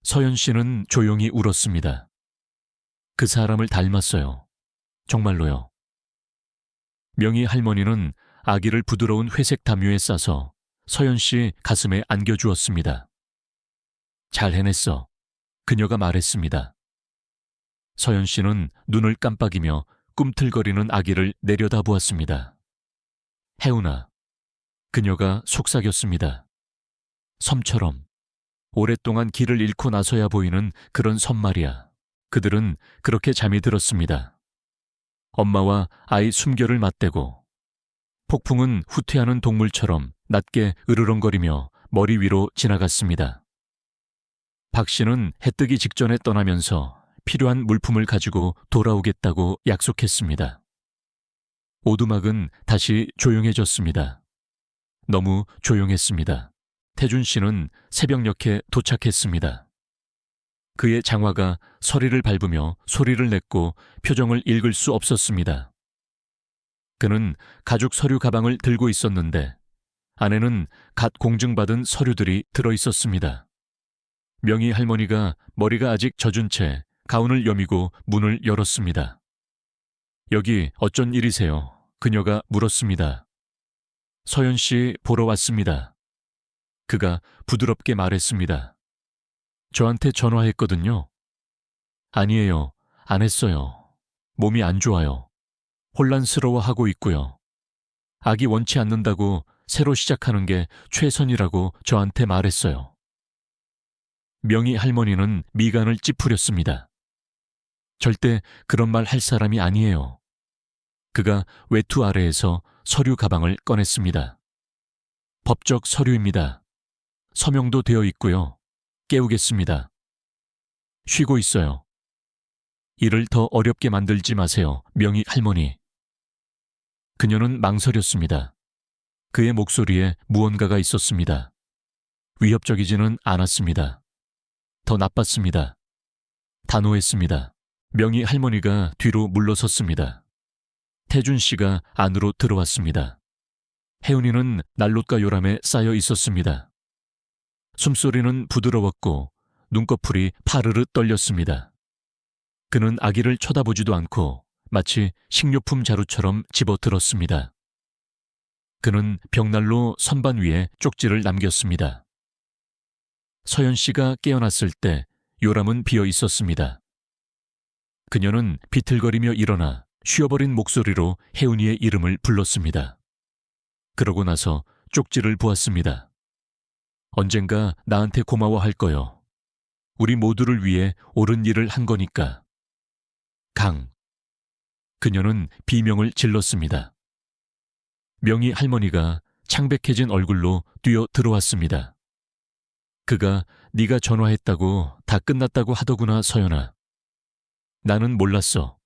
서연 씨는 조용히 울었습니다. 그 사람을 닮았어요. 정말로요. 명희 할머니는 아기를 부드러운 회색 담요에 싸서 서연 씨 가슴에 안겨주었습니다. 잘 해냈어. 그녀가 말했습니다. 서연 씨는 눈을 깜빡이며 꿈틀거리는 아기를 내려다보았습니다. 혜운아. 그녀가 속삭였습니다. 섬처럼 오랫동안 길을 잃고 나서야 보이는 그런 섬 말이야. 그들은 그렇게 잠이 들었습니다. 엄마와 아이 숨결을 맞대고 폭풍은 후퇴하는 동물처럼 낮게 으르렁거리며 머리 위로 지나갔습니다. 박 씨는 해 뜨기 직전에 떠나면서 필요한 물품을 가지고 돌아오겠다고 약속했습니다. 오두막은 다시 조용해졌습니다. 너무 조용했습니다. 태준 씨는 새벽녘에 도착했습니다. 그의 장화가 서리를 밟으며 소리를 냈고 표정을 읽을 수 없었습니다. 그는 가죽 서류 가방을 들고 있었는데 안에는 갓 공증받은 서류들이 들어 있었습니다. 명희 할머니가 머리가 아직 젖은 채 가운을 여미고 문을 열었습니다. 여기 어쩐 일이세요? 그녀가 물었습니다. 서연 씨 보러 왔습니다. 그가 부드럽게 말했습니다. 저한테 전화했거든요. 아니에요. 안 했어요. 몸이 안 좋아요. 혼란스러워하고 있고요. 아기 원치 않는다고 새로 시작하는 게 최선이라고 저한테 말했어요. 명희 할머니는 미간을 찌푸렸습니다. 절대 그런 말 할 사람이 아니에요. 그가 외투 아래에서 서류 가방을 꺼냈습니다. 법적 서류입니다. 서명도 되어 있고요. 깨우겠습니다. 쉬고 있어요. 일을 더 어렵게 만들지 마세요, 명희 할머니. 그녀는 망설였습니다. 그의 목소리에 무언가가 있었습니다. 위협적이지는 않았습니다. 더 나빴습니다. 단호했습니다. 명희 할머니가 뒤로 물러섰습니다. 태준 씨가 안으로 들어왔습니다. 혜운이는 난롯과 요람에 쌓여 있었습니다. 숨소리는 부드러웠고 눈꺼풀이 파르르 떨렸습니다. 그는 아기를 쳐다보지도 않고 마치 식료품 자루처럼 집어들었습니다. 그는 벽난로 선반 위에 쪽지를 남겼습니다. 서연 씨가 깨어났을 때 요람은 비어 있었습니다. 그녀는 비틀거리며 일어나 쉬어버린 목소리로 혜운이의 이름을 불렀습니다. 그러고 나서 쪽지를 보았습니다. 언젠가 나한테 고마워할 거요. 우리 모두를 위해 옳은 일을 한 거니까. 강. 그녀는 비명을 질렀습니다. 명희 할머니가 창백해진 얼굴로 뛰어 들어왔습니다. 그가 네가 전화했다고 다 끝났다고 하더구나, 서연아. 나는 몰랐어.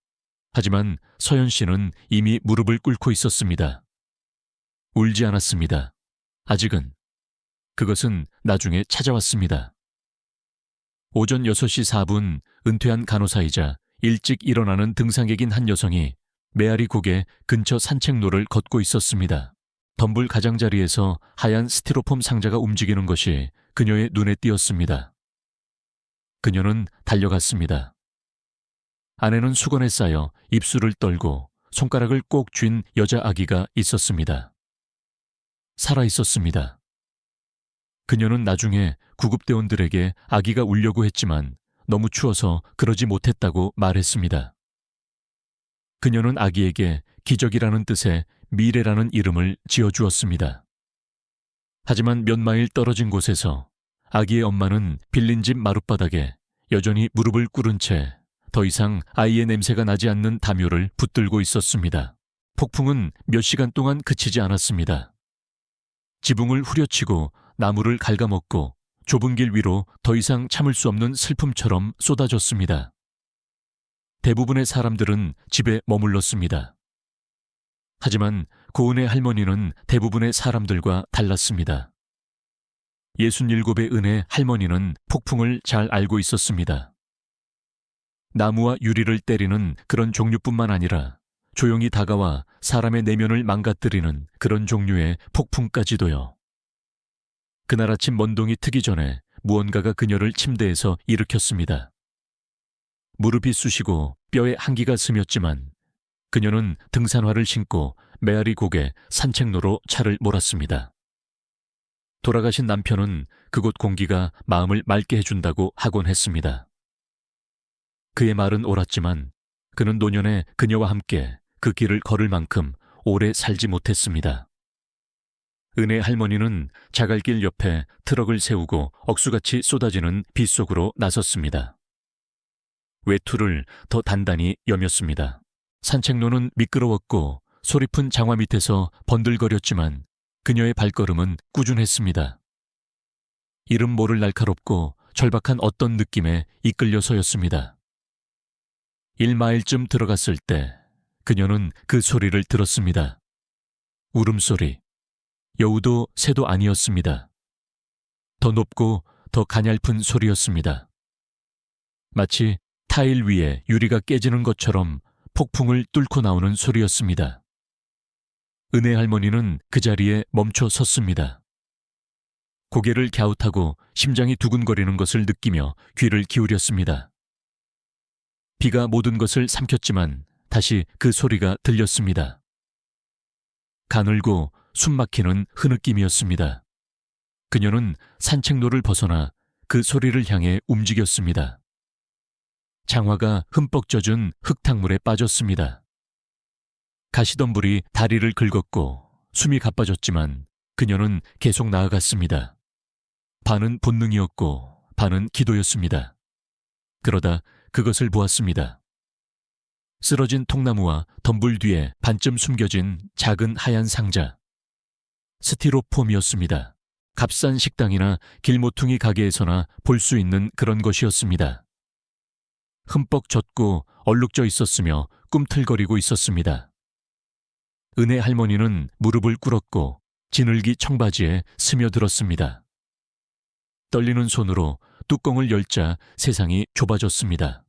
하지만 서연 씨는 이미 무릎을 꿇고 있었습니다. 울지 않았습니다. 아직은. 그것은 나중에 찾아왔습니다. 오전 6시 4분 은퇴한 간호사이자 일찍 일어나는 등산객인 한 여성이 메아리 국의 근처 산책로를 걷고 있었습니다. 덤불 가장자리에서 하얀 스티로폼 상자가 움직이는 것이 그녀의 눈에 띄었습니다. 그녀는 달려갔습니다. 안에는 수건에 쌓여 입술을 떨고 손가락을 꼭 쥔 여자 아기가 있었습니다. 살아 있었습니다. 그녀는 나중에 구급대원들에게 아기가 울려고 했지만 너무 추워서 그러지 못했다고 말했습니다. 그녀는 아기에게 기적이라는 뜻의 미래라는 이름을 지어주었습니다. 하지만 몇 마일 떨어진 곳에서 아기의 엄마는 빌린 집 마룻바닥에 여전히 무릎을 꿇은 채 더 이상 아이의 냄새가 나지 않는 담요를 붙들고 있었습니다. 폭풍은 몇 시간 동안 그치지 않았습니다. 지붕을 후려치고 나무를 갉아먹고 좁은 길 위로 더 이상 참을 수 없는 슬픔처럼 쏟아졌습니다. 대부분의 사람들은 집에 머물렀습니다. 하지만 고은의 할머니는 대부분의 사람들과 달랐습니다. 67의 은혜 할머니는 폭풍을 잘 알고 있었습니다. 나무와 유리를 때리는 그런 종류뿐만 아니라 조용히 다가와 사람의 내면을 망가뜨리는 그런 종류의 폭풍까지도요. 그날 아침 먼동이 트기 전에 무언가가 그녀를 침대에서 일으켰습니다. 무릎이 쑤시고 뼈에 한기가 스쳤지만 그녀는 등산화를 신고 메아리 곡에 산책로로 차를 몰았습니다. 돌아가신 남편은 그곳 공기가 마음을 맑게 해준다고 하곤 했습니다. 그의 말은 옳았지만 그는 노년에 그녀와 함께 그 길을 걸을 만큼 오래 살지 못했습니다. 은혜 할머니는 자갈길 옆에 트럭을 세우고 억수같이 쏟아지는 비 속으로 나섰습니다. 외투를 더 단단히 여몄습니다. 산책로는 미끄러웠고 소리픈 장화 밑에서 번들거렸지만 그녀의 발걸음은 꾸준했습니다. 이름 모를 날카롭고 절박한 어떤 느낌에 이끌려서였습니다. 1마일쯤 들어갔을 때 그녀는 그 소리를 들었습니다. 울음소리. 여우도 새도 아니었습니다. 더 높고 더 가냘픈 소리였습니다. 마치 타일 위에 유리가 깨지는 것처럼 폭풍을 뚫고 나오는 소리였습니다. 은혜 할머니는 그 자리에 멈춰 섰습니다. 고개를 갸웃하고 심장이 두근거리는 것을 느끼며 귀를 기울였습니다. 비가 모든 것을 삼켰지만 다시 그 소리가 들렸습니다. 가늘고 숨막히는 흐느낌이었습니다. 그녀는 산책로를 벗어나 그 소리를 향해 움직였습니다. 장화가 흠뻑 젖은 흙탕물에 빠졌습니다. 가시덤불이 다리를 긁었고 숨이 가빠졌지만 그녀는 계속 나아갔습니다. 반은 본능이었고 반은 기도였습니다. 그러다 그것을 보았습니다. 쓰러진 통나무와 덤불 뒤에 반쯤 숨겨진 작은 하얀 상자. 스티로폼이었습니다. 값싼 식당이나 길모퉁이 가게에서나 볼 수 있는 그런 것이었습니다. 흠뻑 젖고 얼룩져 있었으며 꿈틀거리고 있었습니다. 은혜 할머니는 무릎을 꿇었고 지늘기 청바지에 스며들었습니다. 떨리는 손으로 뚜껑을 열자 세상이 좁아졌습니다.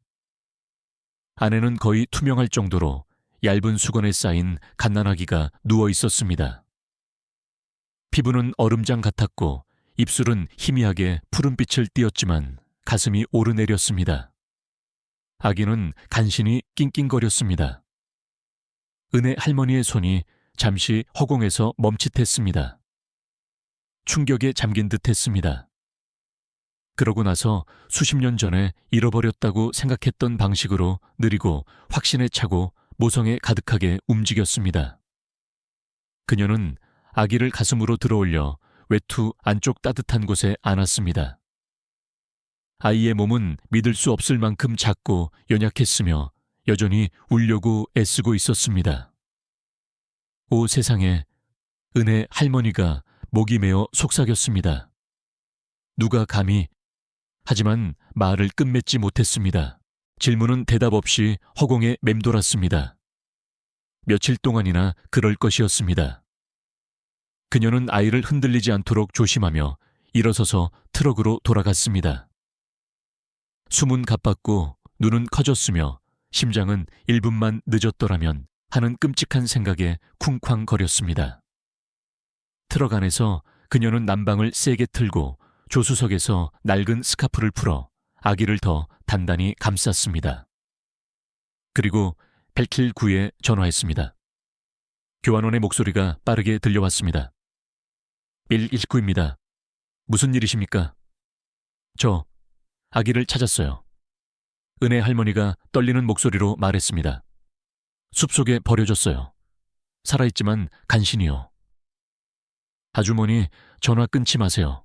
안에는 거의 투명할 정도로 얇은 수건에 쌓인 갓난아기가 누워 있었습니다. 피부는 얼음장 같았고 입술은 희미하게 푸른빛을 띄었지만 가슴이 오르내렸습니다. 아기는 간신히 낑낑거렸습니다. 은혜 할머니의 손이 잠시 허공에서 멈칫했습니다. 충격에 잠긴 듯 했습니다. 그러고 나서 수십 년 전에 잃어버렸다고 생각했던 방식으로 느리고 확신에 차고 모성에 가득하게 움직였습니다. 그녀는 아기를 가슴으로 들어올려 외투 안쪽 따뜻한 곳에 안았습니다. 아이의 몸은 믿을 수 없을 만큼 작고 연약했으며 여전히 울려고 애쓰고 있었습니다. 오 세상에, 은혜 할머니가 목이 메어 속삭였습니다. 누가 감히... 하지만 말을 끝맺지 못했습니다. 질문은 대답 없이 허공에 맴돌았습니다. 며칠 동안이나 그럴 것이었습니다. 그녀는 아이를 흔들리지 않도록 조심하며 일어서서 트럭으로 돌아갔습니다. 숨은 가빴고 눈은 커졌으며 심장은 1분만 늦었더라면 하는 끔찍한 생각에 쿵쾅거렸습니다. 트럭 안에서 그녀는 난방을 세게 틀고 조수석에서 낡은 스카프를 풀어 아기를 더 단단히 감쌌습니다. 그리고 109에 전화했습니다. 교환원의 목소리가 빠르게 들려왔습니다. 119입니다. 무슨 일이십니까? 저 아기를 찾았어요. 은혜 할머니가 떨리는 목소리로 말했습니다. 숲속에 버려졌어요. 살아있지만 간신히요. 아주머니, 전화 끊지 마세요.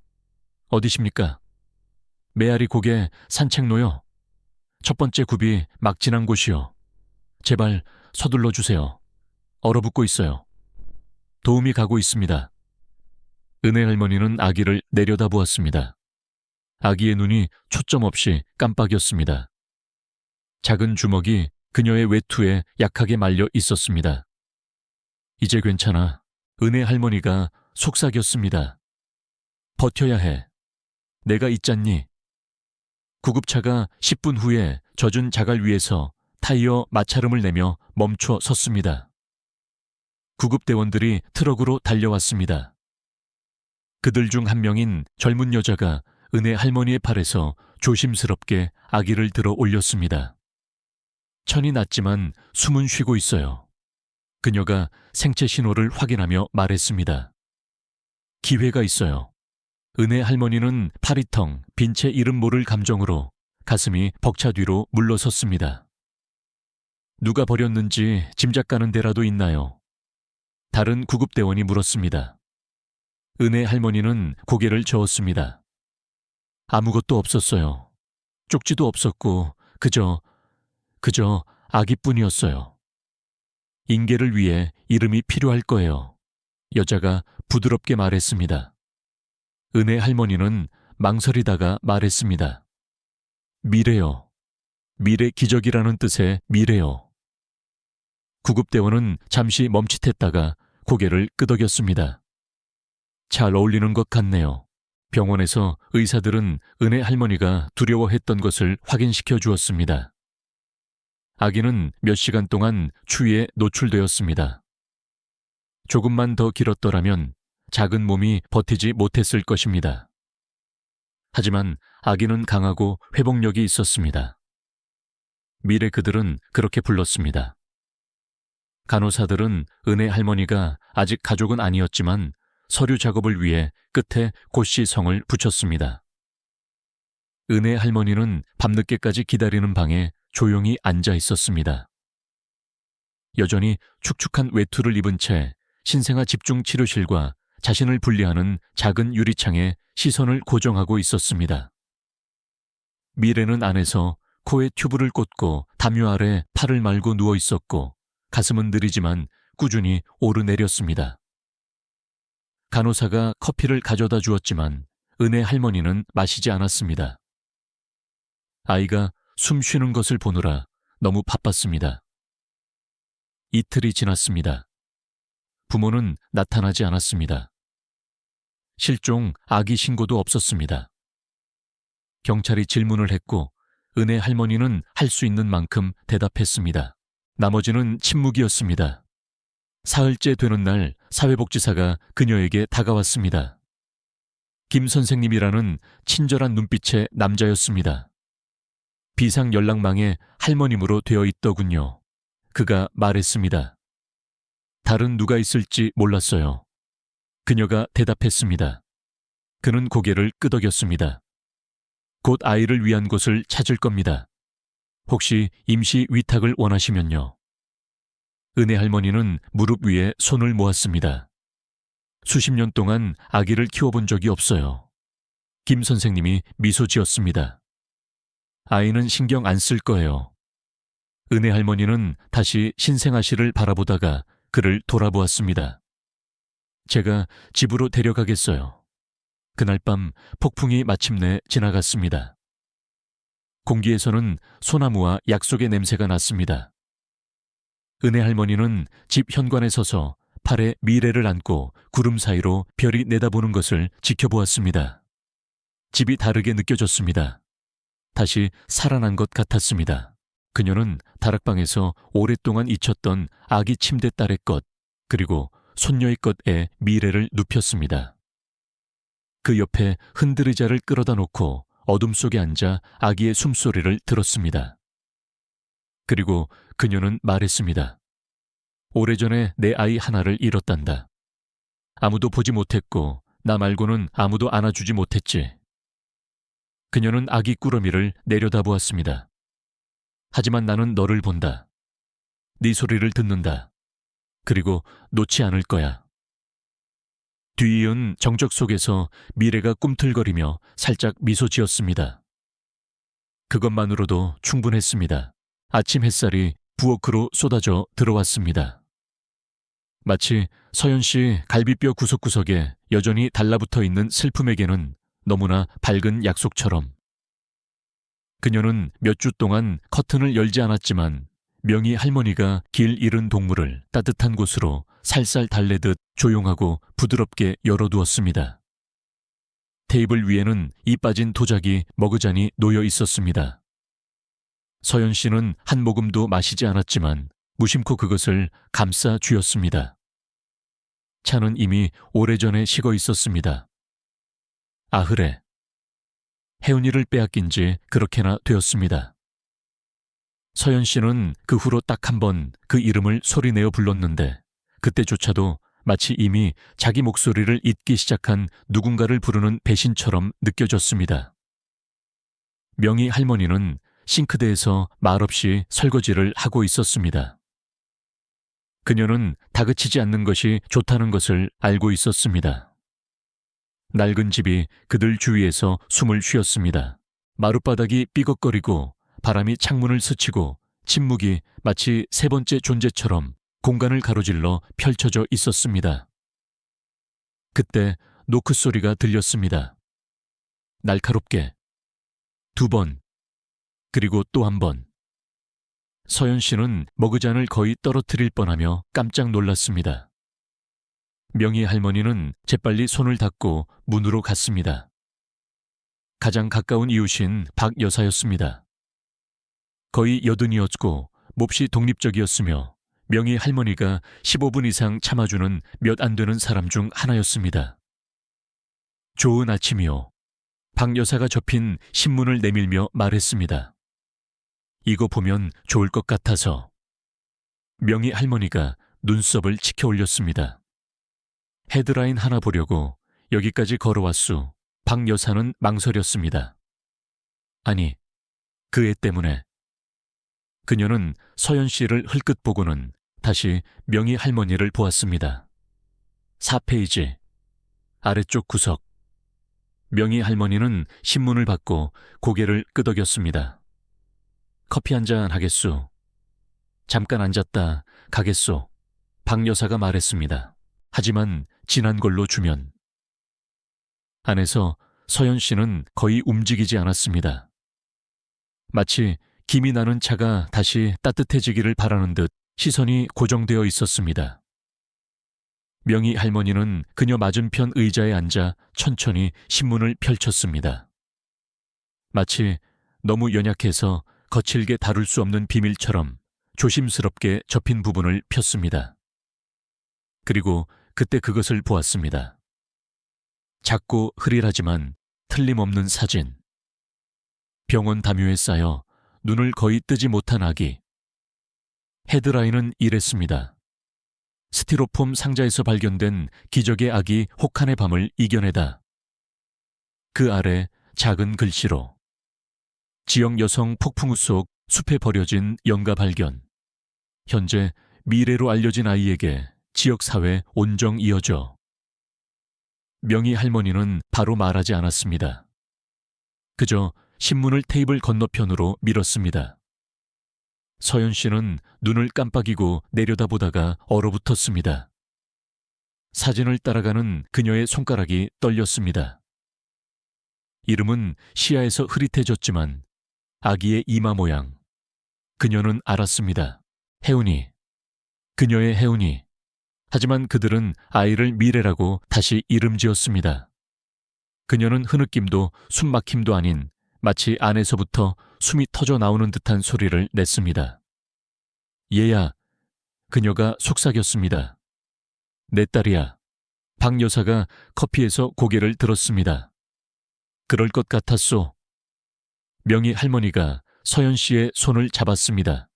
어디십니까? 메아리 고개 산책로요. 첫 번째 굽이 막 지난 곳이요. 제발 서둘러 주세요. 얼어붙고 있어요. 도움이 가고 있습니다. 은혜 할머니는 아기를 내려다보았습니다. 아기의 눈이 초점 없이 깜빡였습니다. 작은 주먹이 그녀의 외투에 약하게 말려 있었습니다. 이제 괜찮아. 은혜 할머니가 속삭였습니다. 버텨야 해. 내가 있잖니. 구급차가 10분 후에 젖은 자갈 위에서 타이어 마찰음을 내며 멈춰 섰습니다. 구급대원들이 트럭으로 달려왔습니다. 그들 중 한 명인 젊은 여자가 은혜 할머니의 팔에서 조심스럽게 아기를 들어 올렸습니다. 천이 낮지만 숨은 쉬고 있어요. 그녀가 생체 신호를 확인하며 말했습니다. 기회가 있어요. 은혜 할머니는 파리텅 빈 채 이름 모를 감정으로 가슴이 벅차 뒤로 물러섰습니다. 누가 버렸는지 짐작 가는 데라도 있나요? 다른 구급대원이 물었습니다. 은혜 할머니는 고개를 저었습니다. 아무것도 없었어요. 쪽지도 없었고 그저 아기뿐이었어요. 인계를 위해 이름이 필요할 거예요. 여자가 부드럽게 말했습니다. 은혜 할머니는 망설이다가 말했습니다. 미래요. 미래 기적이라는 뜻의 미래요. 구급대원은 잠시 멈칫했다가 고개를 끄덕였습니다. 잘 어울리는 것 같네요. 병원에서 의사들은 은혜 할머니가 두려워했던 것을 확인시켜 주었습니다. 아기는 몇 시간 동안 추위에 노출되었습니다. 조금만 더 길었더라면 작은 몸이 버티지 못했을 것입니다. 하지만 아기는 강하고 회복력이 있었습니다. 미래 그들은 그렇게 불렀습니다. 간호사들은 은혜 할머니가 아직 가족은 아니었지만 서류 작업을 위해 끝에 고씨 성을 붙였습니다. 은혜 할머니는 밤늦게까지 기다리는 방에 조용히 앉아 있었습니다. 여전히 축축한 외투를 입은 채 신생아 집중 치료실과 자신을 분리하는 작은 유리창에 시선을 고정하고 있었습니다. 미래는 안에서 코에 튜브를 꽂고 담요 아래 팔을 말고 누워 있었고 가슴은 느리지만 꾸준히 오르내렸습니다. 간호사가 커피를 가져다 주었지만 은혜 할머니는 마시지 않았습니다. 아이가 숨 쉬는 것을 보느라 너무 바빴습니다. 이틀이 지났습니다. 부모는 나타나지 않았습니다. 실종 아기 신고도 없었습니다. 경찰이 질문을 했고 은혜 할머니는 할 수 있는 만큼 대답했습니다. 나머지는 침묵이었습니다. 사흘째 되는 날 사회복지사가 그녀에게 다가왔습니다. 김 선생님이라는 친절한 눈빛의 남자였습니다. 비상 연락망에 할머님으로 되어 있더군요. 그가 말했습니다. 다른 누가 있을지 몰랐어요. 그녀가 대답했습니다. 그는 고개를 끄덕였습니다. 곧 아이를 위한 곳을 찾을 겁니다. 혹시 임시 위탁을 원하시면요. 은혜 할머니는 무릎 위에 손을 모았습니다. 수십 년 동안 아기를 키워본 적이 없어요. 김 선생님이 미소 지었습니다. 아이는 신경 안 쓸 거예요. 은혜 할머니는 다시 신생아 씨를 바라보다가 그를 돌아보았습니다. 제가 집으로 데려가겠어요. 그날 밤 폭풍이 마침내 지나갔습니다. 공기에서는 소나무와 약속의 냄새가 났습니다. 은혜 할머니는 집 현관에 서서 팔에 미래를 안고 구름 사이로 별이 내다보는 것을 지켜보았습니다. 집이 다르게 느껴졌습니다. 다시 살아난 것 같았습니다. 그녀는 다락방에서 오랫동안 잊혔던 아기 침대딸의 것, 그리고 손녀의 것에 미래를 눕혔습니다. 그 옆에 흔들의자를 끌어다 놓고 어둠 속에 앉아 아기의 숨소리를 들었습니다. 그리고 그녀는 말했습니다. 오래전에 내 아이 하나를 잃었단다. 아무도 보지 못했고 나 말고는 아무도 안아주지 못했지. 그녀는 아기 꾸러미를 내려다보았습니다. 하지만 나는 너를 본다. 네 소리를 듣는다. 그리고 놓지 않을 거야. 뒤이은 정적 속에서 미래가 꿈틀거리며 살짝 미소 지었습니다. 그것만으로도 충분했습니다. 아침 햇살이 부엌으로 쏟아져 들어왔습니다. 마치 서연 씨 갈비뼈 구석구석에 여전히 달라붙어 있는 슬픔에게는 너무나 밝은 약속처럼. 그녀는 몇 주 동안 커튼을 열지 않았지만 명희 할머니가 길 잃은 동물을 따뜻한 곳으로 살살 달래듯 조용하고 부드럽게 열어두었습니다. 테이블 위에는 이 빠진 도자기 머그잔이 놓여 있었습니다. 서연 씨는 한 모금도 마시지 않았지만 무심코 그것을 감싸 쥐었습니다. 차는 이미 오래전에 식어 있었습니다. 아흐레. 혜은이를 빼앗긴 지 그렇게나 되었습니다. 서연 씨는 그 후로 딱 한 번 그 이름을 소리내어 불렀는데 그때조차도 마치 이미 자기 목소리를 잊기 시작한 누군가를 부르는 배신처럼 느껴졌습니다. 명희 할머니는 싱크대에서 말없이 설거지를 하고 있었습니다. 그녀는 다그치지 않는 것이 좋다는 것을 알고 있었습니다. 낡은 집이 그들 주위에서 숨을 쉬었습니다. 마룻바닥이 삐걱거리고 바람이 창문을 스치고 침묵이 마치 세 번째 존재처럼 공간을 가로질러 펼쳐져 있었습니다. 그때 노크 소리가 들렸습니다. 날카롭게. 2번. 그리고 또 한 번. 서연 씨는 머그잔을 거의 떨어뜨릴 뻔하며 깜짝 놀랐습니다. 명희 할머니는 재빨리 손을 닦고 문으로 갔습니다. 가장 가까운 이웃인 박 여사였습니다. 거의 여든이었고 몹시 독립적이었으며 명희 할머니가 15분 이상 참아주는 몇 안 되는 사람 중 하나였습니다. 좋은 아침이요. 박 여사가 접힌 신문을 내밀며 말했습니다. 이거 보면 좋을 것 같아서. 명희 할머니가 눈썹을 치켜 올렸습니다. 헤드라인 하나 보려고 여기까지 걸어왔수. 박 여사는 망설였습니다. 아니, 그 애 때문에. 그녀는 서연 씨를 흘끗 보고는 다시 명희 할머니를 보았습니다. 4페이지. 아래쪽 구석. 명희 할머니는 신문을 받고 고개를 끄덕였습니다. 커피 한잔 하겠소. 잠깐 앉았다 가겠소. 박 여사가 말했습니다. 하지만 진한 걸로 주면. 안에서 서연 씨는 거의 움직이지 않았습니다. 마치 김이 나는 차가 다시 따뜻해지기를 바라는 듯 시선이 고정되어 있었습니다. 명희 할머니는 그녀 맞은편 의자에 앉아 천천히 신문을 펼쳤습니다. 마치 너무 연약해서 거칠게 다룰 수 없는 비밀처럼 조심스럽게 접힌 부분을 폈습니다. 그리고 그때 그것을 보았습니다. 작고 흐릴하지만 틀림없는 사진. 병원 담요에 쌓여 눈을 거의 뜨지 못한 아기. 헤드라인은 이랬습니다. 스티로폼 상자에서 발견된 기적의 아기 혹한의 밤을 이겨내다. 그 아래 작은 글씨로 지역 여성 폭풍우 속 숲에 버려진 영가 발견. 현재 미래로 알려진 아이에게 지역사회 온정 이어져. 명희 할머니는 바로 말하지 않았습니다. 그저 신문을 테이블 건너편으로 밀었습니다. 서연 씨는 눈을 깜빡이고 내려다보다가 얼어붙었습니다. 사진을 따라가는 그녀의 손가락이 떨렸습니다. 이름은 시야에서 흐릿해졌지만 아기의 이마 모양. 그녀는 알았습니다. 혜운이. 그녀의 혜운이. 하지만 그들은 아이를 미래라고 다시 이름 지었습니다. 그녀는 흐느낌도 숨막힘도 아닌 마치 안에서부터 숨이 터져 나오는 듯한 소리를 냈습니다. 얘야. 그녀가 속삭였습니다. 내 딸이야. 박 여사가 커피에서 고개를 들었습니다. 그럴 것 같았소. 명희 할머니가 서연 씨의 손을 잡았습니다.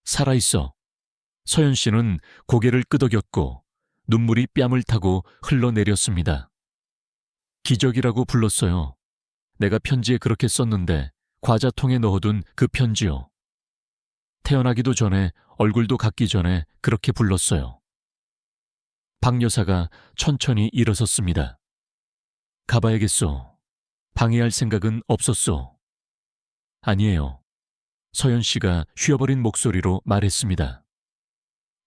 살아있어. 서연 씨는 고개를 끄덕였고 눈물이 뺨을 타고 흘러내렸습니다. 기적이라고 불렀어요. 내가 편지에 그렇게 썼는데 과자통에 넣어둔 그 편지요. 태어나기도 전에 얼굴도 갖기 전에 그렇게 불렀어요. 박 여사가 천천히 일어섰습니다. 가봐야겠소. 방해할 생각은 없었소. 아니에요. 서연 씨가 쉬어버린 목소리로 말했습니다.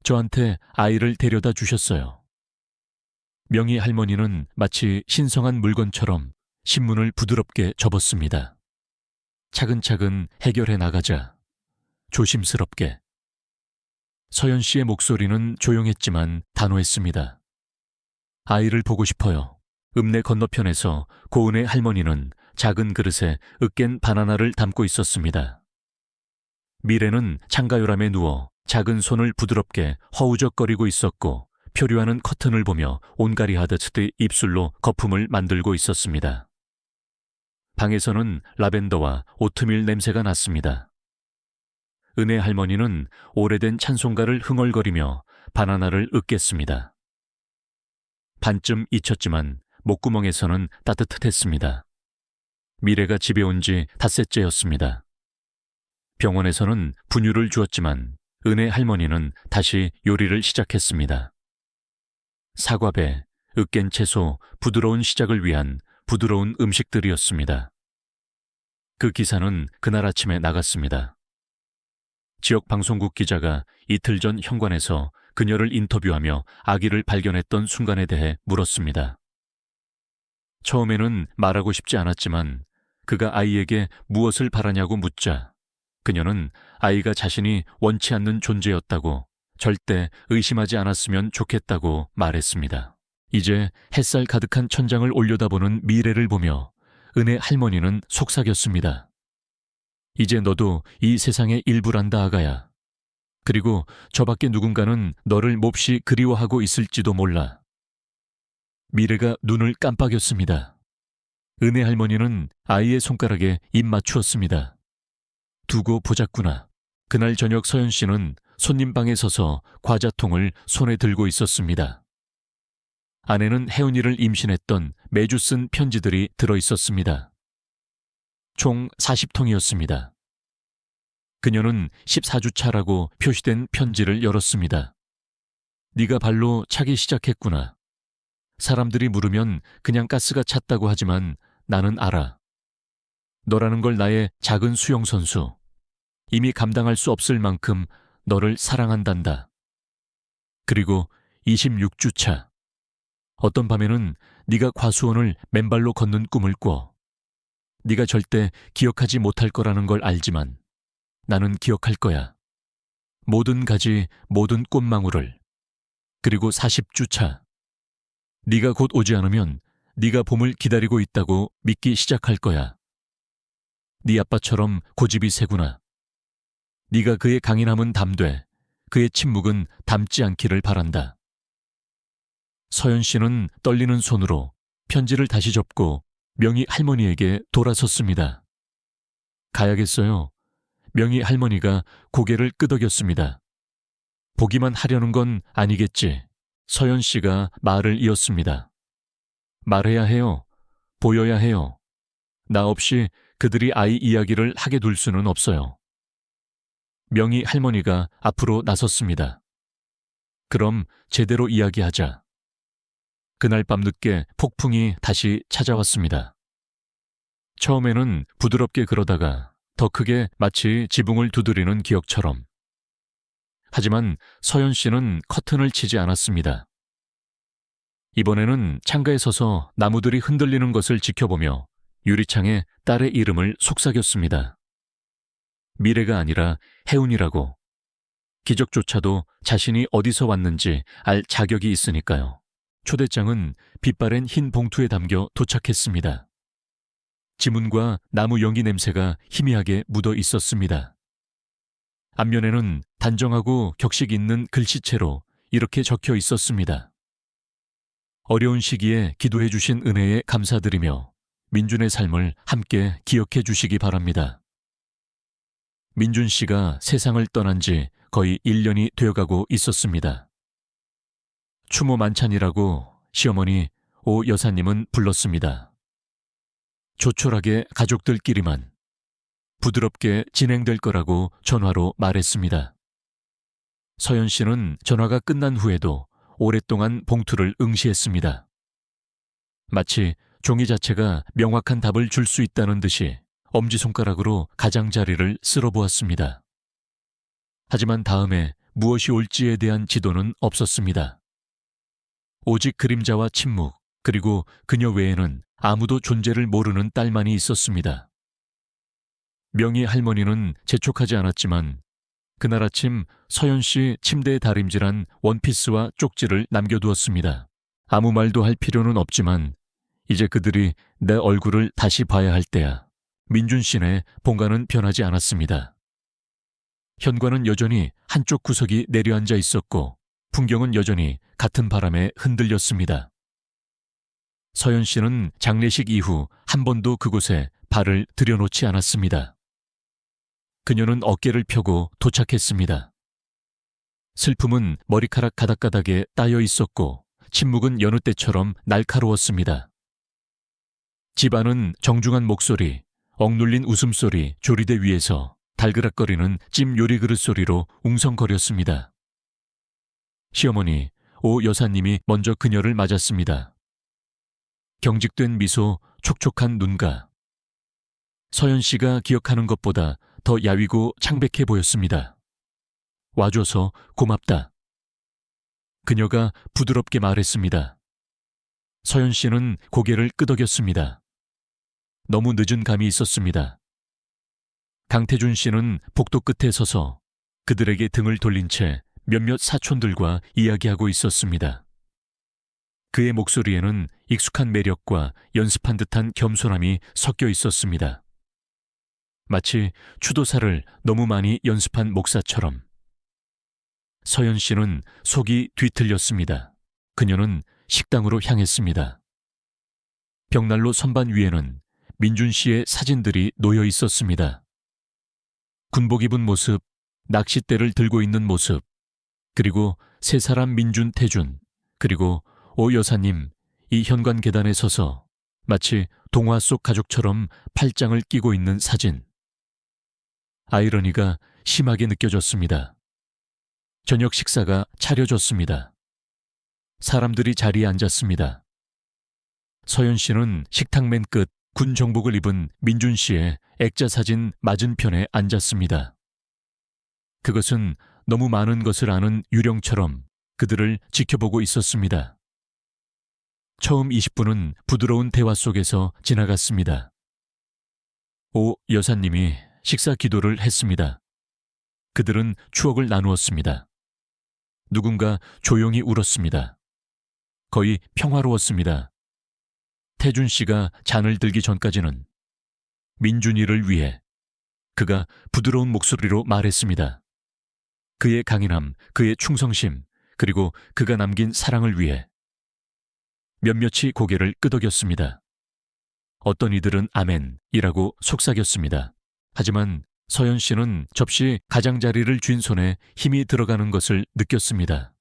저한테 아이를 데려다 주셨어요. 명희 할머니는 마치 신성한 물건처럼 신문을 부드럽게 접었습니다. 차근차근 해결해 나가자. 조심스럽게. 서연 씨의 목소리는 조용했지만 단호했습니다. 아이를 보고 싶어요. 읍내 건너편에서 고은의 할머니는 작은 그릇에 으깬 바나나를 담고 있었습니다. 미래는 창가요람에 누워 작은 손을 부드럽게 허우적거리고 있었고 표류하는 커튼을 보며 온가리 하듯이 입술로 거품을 만들고 있었습니다. 방에서는 라벤더와 오트밀 냄새가 났습니다. 은혜 할머니는 오래된 찬송가를 흥얼거리며 바나나를 으깼습니다. 반쯤 잊혔지만 목구멍에서는 따뜻했습니다. 미래가 집에 온 지 닷새째였습니다. 병원에서는 분유를 주었지만 은혜 할머니는 다시 요리를 시작했습니다. 사과배, 으깬 채소, 부드러운 시작을 위한 부드러운 음식들이었습니다. 그 기사는 그날 아침에 나갔습니다. 지역 방송국 기자가 이틀 전 현관에서 그녀를 인터뷰하며 아기를 발견했던 순간에 대해 물었습니다. 처음에는 말하고 싶지 않았지만 그가 아이에게 무엇을 바라냐고 묻자 그녀는 아이가 자신이 원치 않는 존재였다고 절대 의심하지 않았으면 좋겠다고 말했습니다. 이제 햇살 가득한 천장을 올려다보는 미래를 보며 은혜 할머니는 속삭였습니다. 이제 너도 이 세상의 일부란다 아가야. 그리고 저 밖에 누군가는 너를 몹시 그리워하고 있을지도 몰라. 미래가 눈을 깜빡였습니다. 은혜 할머니는 아이의 손가락에 입 맞추었습니다. 두고 보자꾸나. 그날 저녁 서연 씨는 손님방에 서서 과자통을 손에 들고 있었습니다. 안에는 혜은이를 임신했던 매주 쓴 편지들이 들어있었습니다. 총 40통이었습니다. 그녀는 14주 차라고 표시된 편지를 열었습니다. 네가 발로 차기 시작했구나. 사람들이 물으면 그냥 가스가 찼다고 하지만 나는 알아. 너라는 걸 나의 작은 수영선수. 이미 감당할 수 없을 만큼 너를 사랑한단다. 그리고 26주 차. 어떤 밤에는 네가 과수원을 맨발로 걷는 꿈을 꿔. 네가 절대 기억하지 못할 거라는 걸 알지만 나는 기억할 거야. 모든 가지, 모든 꽃망울을. 그리고 40주 차. 네가 곧 오지 않으면 네가 봄을 기다리고 있다고 믿기 시작할 거야. 네 아빠처럼 고집이 세구나. 네가 그의 강인함은 담되 그의 침묵은 담지 않기를 바란다. 서연 씨는 떨리는 손으로 편지를 다시 접고 명희 할머니에게 돌아섰습니다. 가야겠어요. 명희 할머니가 고개를 끄덕였습니다. 보기만 하려는 건 아니겠지. 서연 씨가 말을 이었습니다. 말해야 해요. 보여야 해요. 나 없이 그들이 아이 이야기를 하게 둘 수는 없어요. 명희 할머니가 앞으로 나섰습니다. 그럼 제대로 이야기하자. 그날 밤 늦게 폭풍이 다시 찾아왔습니다. 처음에는 부드럽게 그러다가 더 크게 마치 지붕을 두드리는 기억처럼. 하지만 서연 씨는 커튼을 치지 않았습니다. 이번에는 창가에 서서 나무들이 흔들리는 것을 지켜보며 유리창에 딸의 이름을 속삭였습니다. 미래가 아니라 혜운이라고. 기적조차도 자신이 어디서 왔는지 알 자격이 있으니까요. 초대장은 빛바랜 흰 봉투에 담겨 도착했습니다. 지문과 나무 연기 냄새가 희미하게 묻어 있었습니다. 앞면에는 단정하고 격식 있는 글씨체로 이렇게 적혀 있었습니다. 어려운 시기에 기도해 주신 은혜에 감사드리며 민준의 삶을 함께 기억해 주시기 바랍니다. 민준 씨가 세상을 떠난 지 거의 1년이 되어가고 있었습니다. 추모 만찬이라고 시어머니 오 여사님은 불렀습니다. 조촐하게 가족들끼리만 부드럽게 진행될 거라고 전화로 말했습니다. 서연 씨는 전화가 끝난 후에도 오랫동안 봉투를 응시했습니다. 마치 종이 자체가 명확한 답을 줄 수 있다는 듯이 엄지손가락으로 가장자리를 쓸어보았습니다. 하지만 다음에 무엇이 올지에 대한 지도는 없었습니다. 오직 그림자와 침묵, 그리고 그녀 외에는 아무도 존재를 모르는 딸만이 있었습니다. 명희 할머니는 재촉하지 않았지만 그날 아침 서연 씨 침대에 다림질한 원피스와 쪽지를 남겨두었습니다. 아무 말도 할 필요는 없지만 이제 그들이 내 얼굴을 다시 봐야 할 때야. 민준 씨네 본가는 변하지 않았습니다. 현관은 여전히 한쪽 구석이 내려앉아 있었고 풍경은 여전히 같은 바람에 흔들렸습니다. 서연 씨는 장례식 이후 한 번도 그곳에 발을 들여놓지 않았습니다. 그녀는 어깨를 펴고 도착했습니다. 슬픔은 머리카락 가닥가닥에 따여 있었고 침묵은 여느 때처럼 날카로웠습니다. 집안은 정중한 목소리, 억눌린 웃음소리, 조리대 위에서 달그락거리는 찜 요리 그릇 소리로 웅성거렸습니다. 시어머니, 오 여사님이 먼저 그녀를 맞았습니다. 경직된 미소, 촉촉한 눈가. 서연 씨가 기억하는 것보다 더 야위고 창백해 보였습니다. 와줘서 고맙다. 그녀가 부드럽게 말했습니다. 서연 씨는 고개를 끄덕였습니다. 너무 늦은 감이 있었습니다. 강태준 씨는 복도 끝에 서서 그들에게 등을 돌린 채 몇몇 사촌들과 이야기하고 있었습니다. 그의 목소리에는 익숙한 매력과 연습한 듯한 겸손함이 섞여 있었습니다. 마치 추도사를 너무 많이 연습한 목사처럼. 서연 씨는 속이 뒤틀렸습니다. 그녀는 식당으로 향했습니다. 벽난로 선반 위에는 민준 씨의 사진들이 놓여 있었습니다. 군복 입은 모습, 낚싯대를 들고 있는 모습, 그리고 세 사람 민준, 태준, 그리고 오 여사님, 이 현관 계단에 서서 마치 동화 속 가족처럼 팔짱을 끼고 있는 사진. 아이러니가 심하게 느껴졌습니다. 저녁 식사가 차려졌습니다. 사람들이 자리에 앉았습니다. 서연 씨는 식탁 맨 끝 군 정복을 입은 민준 씨의 액자 사진 맞은편에 앉았습니다. 그것은 너무 많은 것을 아는 유령처럼 그들을 지켜보고 있었습니다. 처음 20분은 부드러운 대화 속에서 지나갔습니다. 오 여사님이 식사 기도를 했습니다. 그들은 추억을 나누었습니다. 누군가 조용히 울었습니다. 거의 평화로웠습니다. 태준 씨가 잔을 들기 전까지는 민준이를 위해 그가 부드러운 목소리로 말했습니다. 그의 강인함, 그의 충성심, 그리고 그가 남긴 사랑을 위해. 몇몇이 고개를 끄덕였습니다. 어떤 이들은 아멘이라고 속삭였습니다. 하지만 서연 씨는 접시 가장자리를 쥔 손에 힘이 들어가는 것을 느꼈습니다.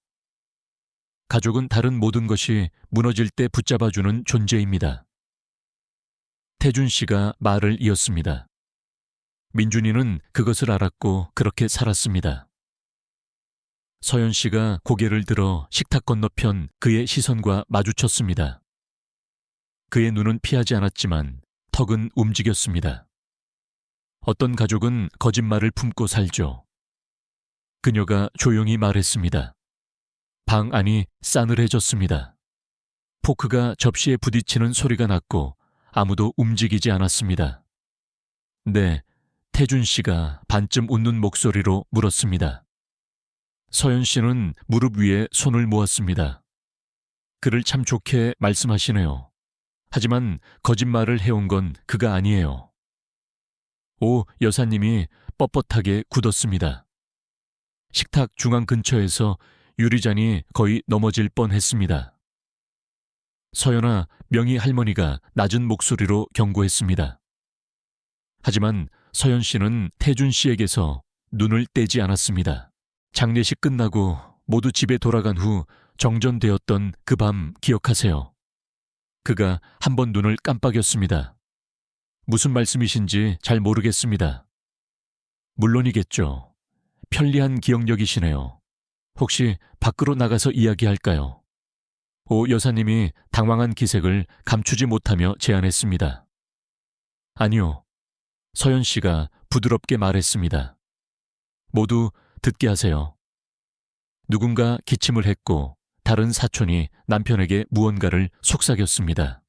가족은 다른 모든 것이 무너질 때 붙잡아주는 존재입니다. 태준 씨가 말을 이었습니다. 민준이는 그것을 알았고 그렇게 살았습니다. 서연 씨가 고개를 들어 식탁 건너편 그의 시선과 마주쳤습니다. 그의 눈은 피하지 않았지만 턱은 움직였습니다. 어떤 가족은 거짓말을 품고 살죠. 그녀가 조용히 말했습니다. 방 안이 싸늘해졌습니다. 포크가 접시에 부딪히는 소리가 났고 아무도 움직이지 않았습니다. 네, 태준 씨가 반쯤 웃는 목소리로 물었습니다. 서연 씨는 무릎 위에 손을 모았습니다. 그를 참 좋게 말씀하시네요. 하지만 거짓말을 해온 건 그가 아니에요. 오 여사님이 뻣뻣하게 굳었습니다. 식탁 중앙 근처에서 유리잔이 거의 넘어질 뻔했습니다. 서연아, 명희 할머니가 낮은 목소리로 경고했습니다. 하지만 서연 씨는 태준 씨에게서 눈을 떼지 않았습니다. 장례식 끝나고 모두 집에 돌아간 후 정전되었던 그 밤 기억하세요. 그가 한 번 눈을 깜빡였습니다. 무슨 말씀이신지 잘 모르겠습니다. 물론이겠죠. 편리한 기억력이시네요. 혹시 밖으로 나가서 이야기할까요? 오 여사님이 당황한 기색을 감추지 못하며 제안했습니다. 아니요. 서연 씨가 부드럽게 말했습니다. 모두 듣게 하세요. 누군가 기침을 했고 다른 사촌이 남편에게 무언가를 속삭였습니다.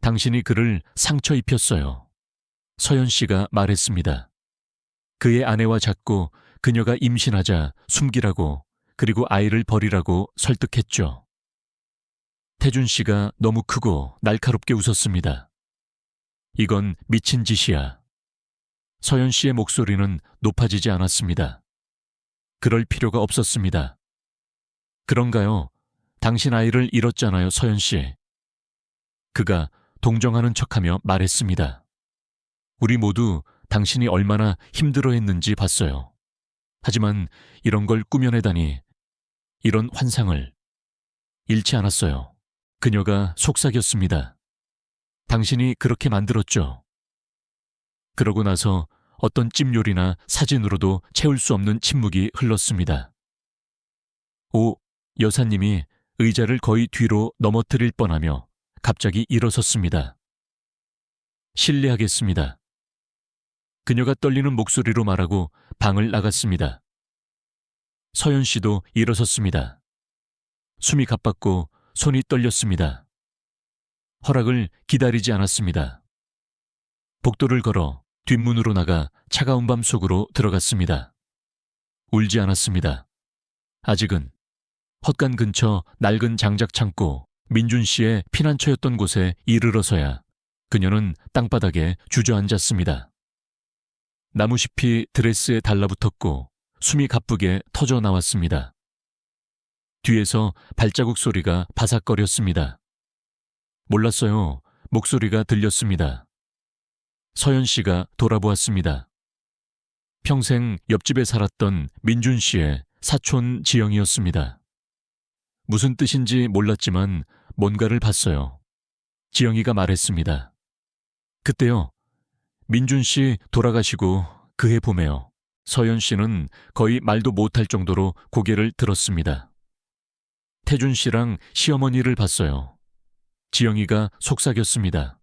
당신이 그를 상처 입혔어요. 서연 씨가 말했습니다. 그의 아내와 자꾸 그녀가 임신하자 숨기라고 그리고 아이를 버리라고 설득했죠. 태준 씨가 너무 크고 날카롭게 웃었습니다. 이건 미친 짓이야. 서연 씨의 목소리는 높아지지 않았습니다. 그럴 필요가 없었습니다. 그런가요? 당신 아이를 잃었잖아요, 서연 씨. 그가 동정하는 척하며 말했습니다. 우리 모두 당신이 얼마나 힘들어했는지 봤어요. 하지만 이런 걸 꾸며내다니, 이런 환상을 잃지 않았어요. 그녀가 속삭였습니다. 당신이 그렇게 만들었죠. 그러고 나서 어떤 찜요리나 사진으로도 채울 수 없는 침묵이 흘렀습니다. 오 여사님이 의자를 거의 뒤로 넘어뜨릴 뻔하며 갑자기 일어섰습니다. 실례하겠습니다. 그녀가 떨리는 목소리로 말하고 방을 나갔습니다. 서연 씨도 일어섰습니다. 숨이 가빴고 손이 떨렸습니다. 허락을 기다리지 않았습니다. 복도를 걸어 뒷문으로 나가 차가운 밤 속으로 들어갔습니다. 울지 않았습니다. 아직은 헛간 근처 낡은 장작 창고 민준 씨의 피난처였던 곳에 이르러서야 그녀는 땅바닥에 주저앉았습니다. 나무잎이 드레스에 달라붙었고 숨이 가쁘게 터져 나왔습니다. 뒤에서 발자국 소리가 바삭거렸습니다. 몰랐어요. 목소리가 들렸습니다. 서연 씨가 돌아보았습니다. 평생 옆집에 살았던 민준 씨의 사촌 지영이었습니다. 무슨 뜻인지 몰랐지만 뭔가를 봤어요. 지영이가 말했습니다. 그때요. 민준 씨 돌아가시고 그해 봄에요. 서연 씨는 거의 말도 못할 정도로 고개를 들었습니다. 태준 씨랑 시어머니를 봤어요. 지영이가 속삭였습니다.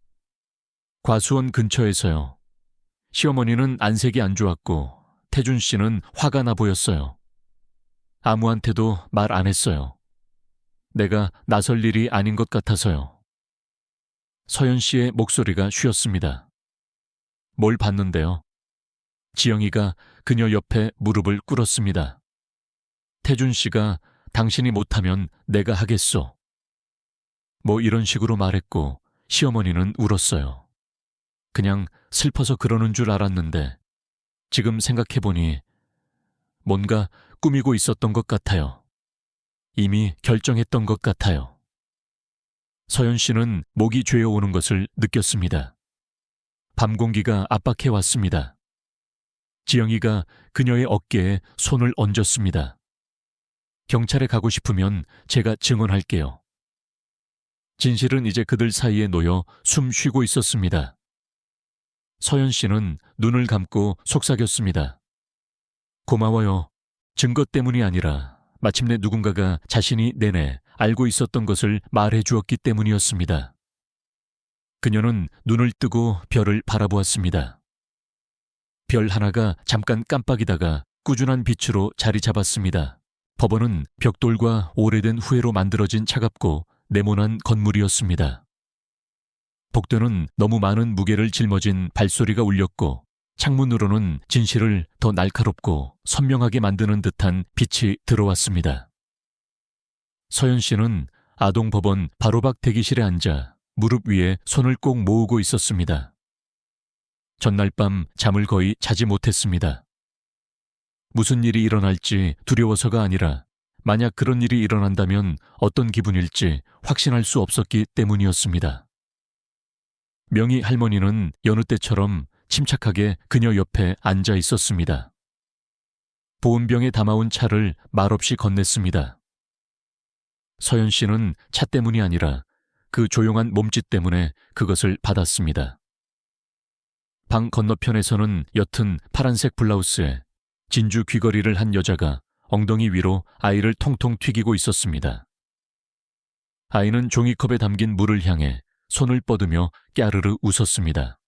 과수원 근처에서요. 시어머니는 안색이 안 좋았고 태준 씨는 화가 나 보였어요. 아무한테도 말 안 했어요. 내가 나설 일이 아닌 것 같아서요. 서연 씨의 목소리가 쉬었습니다. 뭘 봤는데요? 지영이가 그녀 옆에 무릎을 꿇었습니다. 태준 씨가 당신이 못하면 내가 하겠소. 뭐 이런 식으로 말했고 시어머니는 울었어요. 그냥 슬퍼서 그러는 줄 알았는데 지금 생각해보니 뭔가 꾸미고 있었던 것 같아요. 이미 결정했던 것 같아요. 서연 씨는 목이 죄어오는 것을 느꼈습니다. 밤 공기가 압박해 왔습니다. 지영이가 그녀의 어깨에 손을 얹었습니다. 경찰에 가고 싶으면 제가 증언할게요. 진실은 이제 그들 사이에 놓여 숨 쉬고 있었습니다. 서연 씨는 눈을 감고 속삭였습니다. 고마워요. 증거 때문이 아니라 마침내 누군가가 자신이 내내 알고 있었던 것을 말해 주었기 때문이었습니다. 그녀는 눈을 뜨고 별을 바라보았습니다. 별 하나가 잠깐 깜빡이다가 꾸준한 빛으로 자리 잡았습니다. 법원은 벽돌과 오래된 후회로 만들어진 차갑고 네모난 건물이었습니다. 복도는 너무 많은 무게를 짊어진 발소리가 울렸고 창문으로는 진실을 더 날카롭고 선명하게 만드는 듯한 빛이 들어왔습니다. 서연 씨는 아동법원 바로 밖 대기실에 앉아 무릎 위에 손을 꼭 모으고 있었습니다. 전날 밤 잠을 거의 자지 못했습니다. 무슨 일이 일어날지 두려워서가 아니라 만약 그런 일이 일어난다면 어떤 기분일지 확신할 수 없었기 때문이었습니다. 명희 할머니는 여느 때처럼 침착하게 그녀 옆에 앉아 있었습니다. 보온병에 담아온 차를 말없이 건넸습니다. 서연 씨는 차 때문이 아니라 그 조용한 몸짓 때문에 그것을 받았습니다. 방 건너편에서는 옅은 파란색 블라우스에 진주 귀걸이를 한 여자가 엉덩이 위로 아이를 통통 튀기고 있었습니다. 아이는 종이컵에 담긴 물을 향해 손을 뻗으며 까르르 웃었습니다.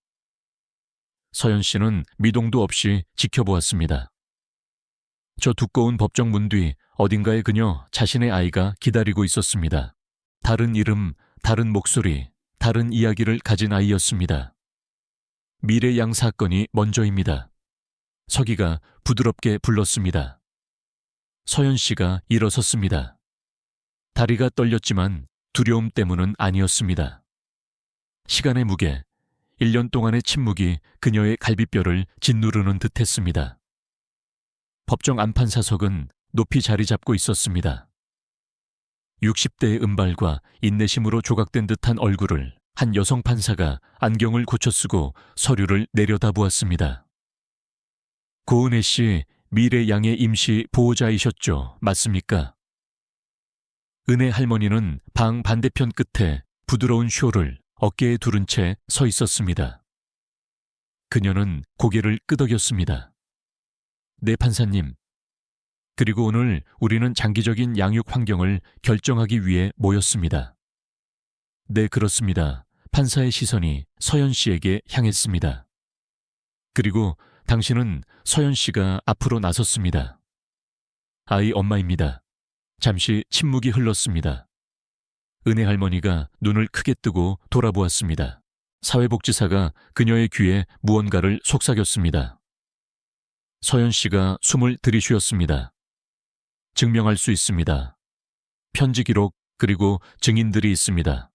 서연 씨는 미동도 없이 지켜보았습니다. 저 두꺼운 법정 문 뒤 어딘가에 그녀 자신의 아이가 기다리고 있었습니다. 다른 이름, 다른 목소리, 다른 이야기를 가진 아이였습니다. 미래 양 사건이 먼저입니다. 서기가 부드럽게 불렀습니다. 서연 씨가 일어섰습니다. 다리가 떨렸지만 두려움 때문은 아니었습니다. 시간의 무게, 1년 동안의 침묵이 그녀의 갈비뼈를 짓누르는 듯했습니다. 법정 안판사석은 높이 자리 잡고 있었습니다. 60대의 은발과 인내심으로 조각된 듯한 얼굴을 한 여성 판사가 안경을 고쳐 쓰고 서류를 내려다보았습니다. 고은혜 씨, 미래 양의 임시 보호자이셨죠, 맞습니까? 은혜 할머니는 방 반대편 끝에 부드러운 쇼를 어깨에 두른 채 서 있었습니다. 그녀는 고개를 끄덕였습니다. 네, 판사님. 그리고 오늘 우리는 장기적인 양육 환경을 결정하기 위해 모였습니다. 네, 그렇습니다. 판사의 시선이 서연 씨에게 향했습니다. 그리고 당신은 서연 씨가 앞으로 나섰습니다. 아이 엄마입니다. 잠시 침묵이 흘렀습니다. 은혜 할머니가 눈을 크게 뜨고 돌아보았습니다. 사회복지사가 그녀의 귀에 무언가를 속삭였습니다. 서연 씨가 숨을 들이쉬었습니다. 증명할 수 있습니다. 편지 기록 그리고 증인들이 있습니다.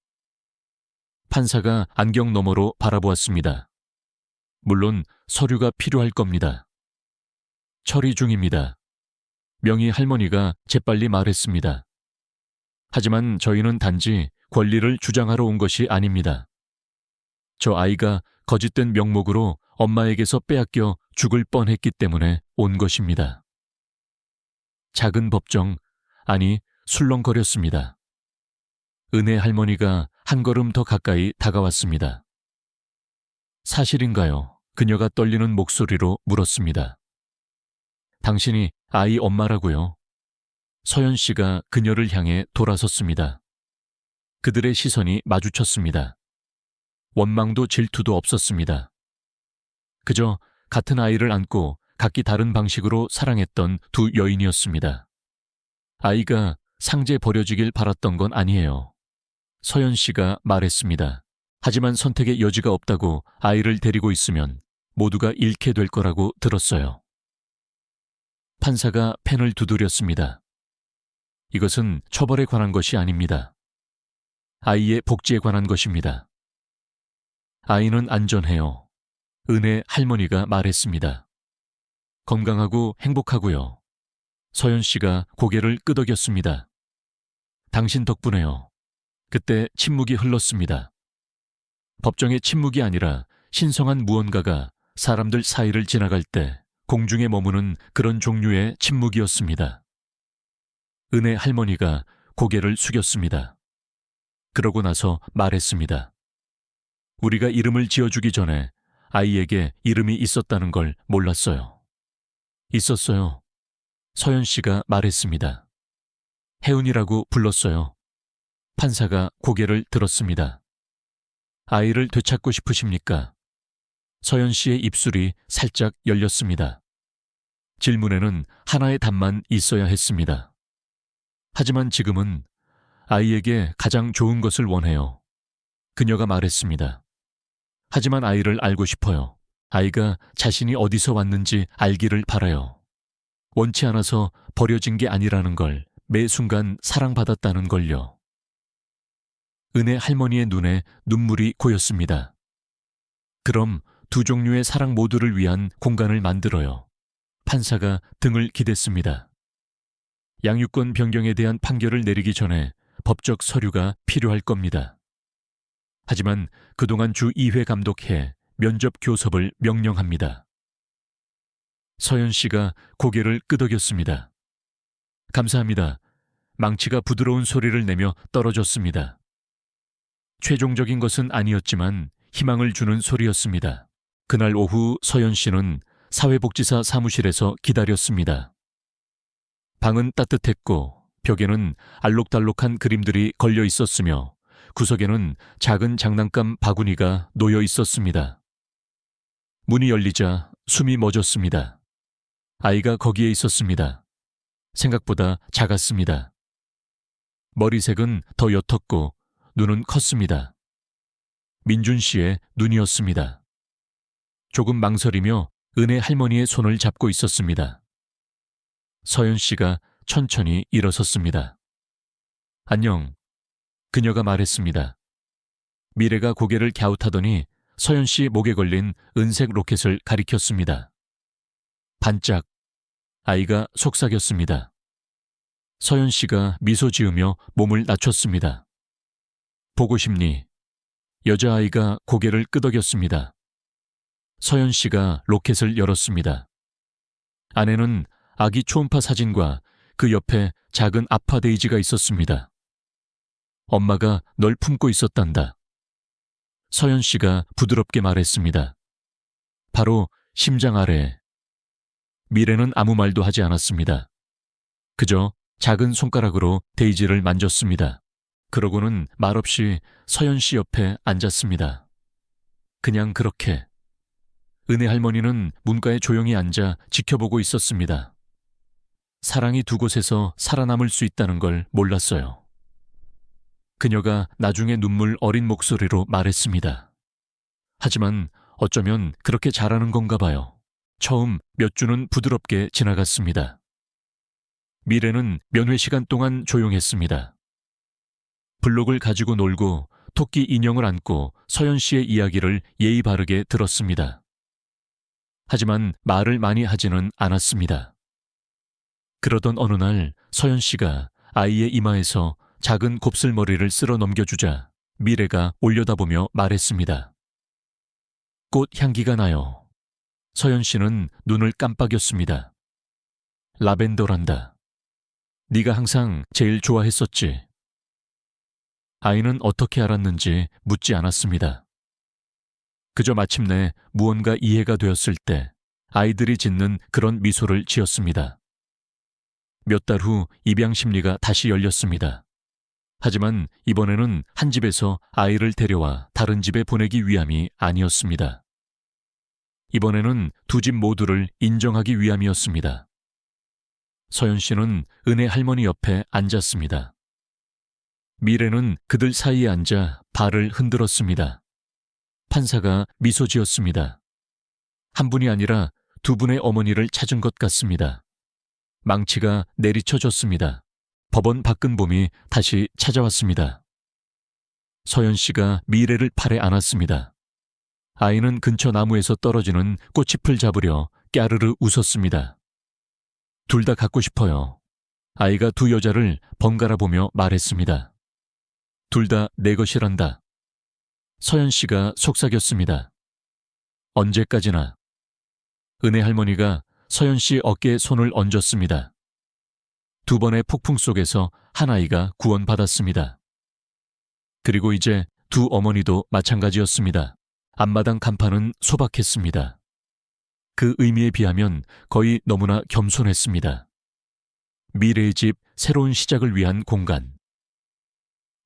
판사가 안경 너머로 바라보았습니다. 물론 서류가 필요할 겁니다. 처리 중입니다. 명희 할머니가 재빨리 말했습니다. 하지만 저희는 단지 권리를 주장하러 온 것이 아닙니다. 저 아이가 거짓된 명목으로 엄마에게서 빼앗겨 죽을 뻔했기 때문에 온 것입니다. 작은 법정, 아니 술렁거렸습니다. 은혜 할머니가 한 걸음 더 가까이 다가왔습니다. 사실인가요? 그녀가 떨리는 목소리로 물었습니다. 당신이 아이 엄마라고요? 서연 씨가 그녀를 향해 돌아섰습니다. 그들의 시선이 마주쳤습니다. 원망도 질투도 없었습니다. 그저 같은 아이를 안고 각기 다른 방식으로 사랑했던 두 여인이었습니다. 아이가 상제 버려지길 바랐던 건 아니에요. 서연 씨가 말했습니다. 하지만 선택의 여지가 없다고 아이를 데리고 있으면 모두가 잃게 될 거라고 들었어요. 판사가 펜을 두드렸습니다. 이것은 처벌에 관한 것이 아닙니다. 아이의 복지에 관한 것입니다. 아이는 안전해요. 은혜 할머니가 말했습니다. 건강하고 행복하고요. 서연 씨가 고개를 끄덕였습니다. 당신 덕분에요. 그때 침묵이 흘렀습니다. 법정의 침묵이 아니라 신성한 무언가가 사람들 사이를 지나갈 때 공중에 머무는 그런 종류의 침묵이었습니다. 은혜 할머니가 고개를 숙였습니다. 그러고 나서 말했습니다. 우리가 이름을 지어주기 전에 아이에게 이름이 있었다는 걸 몰랐어요. 있었어요. 서연 씨가 말했습니다. 혜은이라고 불렀어요. 판사가 고개를 들었습니다. 아이를 되찾고 싶으십니까? 서연 씨의 입술이 살짝 열렸습니다. 질문에는 하나의 답만 있어야 했습니다. 하지만 지금은 아이에게 가장 좋은 것을 원해요. 그녀가 말했습니다. 하지만 아이를 알고 싶어요. 아이가 자신이 어디서 왔는지 알기를 바라요. 원치 않아서 버려진 게 아니라는 걸, 매 순간 사랑받았다는 걸요. 은혜 할머니의 눈에 눈물이 고였습니다. 그럼 두 종류의 사랑 모두를 위한 공간을 만들어요. 판사가 등을 기댔습니다. 양육권 변경에 대한 판결을 내리기 전에 법적 서류가 필요할 겁니다. 하지만 그동안 주 2회 감독해 면접 교섭을 명령합니다. 서연 씨가 고개를 끄덕였습니다. 감사합니다. 망치가 부드러운 소리를 내며 떨어졌습니다. 최종적인 것은 아니었지만 희망을 주는 소리였습니다. 그날 오후 서연 씨는 사회복지사 사무실에서 기다렸습니다. 방은 따뜻했고 벽에는 알록달록한 그림들이 걸려 있었으며 구석에는 작은 장난감 바구니가 놓여 있었습니다. 문이 열리자 숨이 멎었습니다. 아이가 거기에 있었습니다. 생각보다 작았습니다. 머리색은 더 옅었고 눈은 컸습니다. 민준 씨의 눈이었습니다. 조금 망설이며 은혜 할머니의 손을 잡고 있었습니다. 서연 씨가 천천히 일어섰습니다. 안녕. 그녀가 말했습니다. 미래가 고개를 갸웃하더니 서연 씨 목에 걸린 은색 로켓을 가리켰습니다. 반짝. 아이가 속삭였습니다. 서연 씨가 미소 지으며 몸을 낮췄습니다. 보고 싶니? 여자아이가 고개를 끄덕였습니다. 서연 씨가 로켓을 열었습니다. 안에는 아기 초음파 사진과 그 옆에 작은 아파 데이지가 있었습니다. 엄마가 널 품고 있었단다. 서연 씨가 부드럽게 말했습니다. 바로 심장 아래. 미래는 아무 말도 하지 않았습니다. 그저 작은 손가락으로 데이지를 만졌습니다. 그러고는 말없이 서연 씨 옆에 앉았습니다. 그냥 그렇게. 은혜 할머니는 문가에 조용히 앉아 지켜보고 있었습니다. 사랑이 두 곳에서 살아남을 수 있다는 걸 몰랐어요. 그녀가 나중에 눈물 어린 목소리로 말했습니다. 하지만 어쩌면 그렇게 잘하는 건가 봐요. 처음 몇 주는 부드럽게 지나갔습니다. 미래는 면회 시간 동안 조용했습니다. 블록을 가지고 놀고 토끼 인형을 안고 서연 씨의 이야기를 예의 바르게 들었습니다. 하지만 말을 많이 하지는 않았습니다. 그러던 어느 날 서연 씨가 아이의 이마에서 작은 곱슬머리를 쓸어 넘겨주자 미래가 올려다보며 말했습니다. 꽃 향기가 나요. 서연 씨는 눈을 깜빡였습니다. 라벤더란다. 네가 항상 제일 좋아했었지. 아이는 어떻게 알았는지 묻지 않았습니다. 그저 마침내 무언가 이해가 되었을 때 아이들이 짓는 그런 미소를 지었습니다. 몇 달 후 입양 심리가 다시 열렸습니다. 하지만 이번에는 한 집에서 아이를 데려와 다른 집에 보내기 위함이 아니었습니다. 이번에는 두 집 모두를 인정하기 위함이었습니다. 서연 씨는 은혜 할머니 옆에 앉았습니다. 미래는 그들 사이에 앉아 발을 흔들었습니다. 판사가 미소 지었습니다. 한 분이 아니라 두 분의 어머니를 찾은 것 같습니다. 망치가 내리쳐졌습니다. 법원 박근봄이 다시 찾아왔습니다. 서연 씨가 미래를 팔에 안았습니다. 아이는 근처 나무에서 떨어지는 꽃잎을 잡으려 까르르 웃었습니다. 둘 다 갖고 싶어요. 아이가 두 여자를 번갈아 보며 말했습니다. 둘 다 내 것이란다. 서연 씨가 속삭였습니다. 언제까지나. 은혜 할머니가 서연 씨 어깨에 손을 얹었습니다. 두 번의 폭풍 속에서 한 아이가 구원받았습니다. 그리고 이제 두 어머니도 마찬가지였습니다. 앞마당 간판은 소박했습니다. 그 의미에 비하면 거의 너무나 겸손했습니다. 미래의 집 새로운 시작을 위한 공간.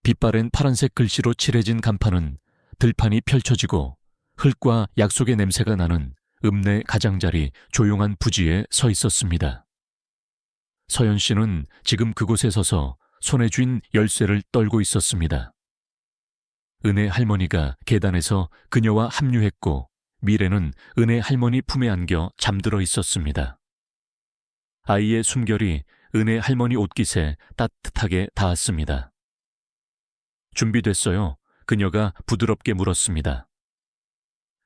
빛바랜 파란색 글씨로 칠해진 간판은 들판이 펼쳐지고 흙과 약속의 냄새가 나는 읍내 가장자리 조용한 부지에 서 있었습니다. 서연 씨는 지금 그곳에 서서 손에 쥔 열쇠를 떨고 있었습니다. 은혜 할머니가 계단에서 그녀와 합류했고 미래는 은혜 할머니 품에 안겨 잠들어 있었습니다. 아이의 숨결이 은혜 할머니 옷깃에 따뜻하게 닿았습니다. 준비됐어요. 그녀가 부드럽게 물었습니다.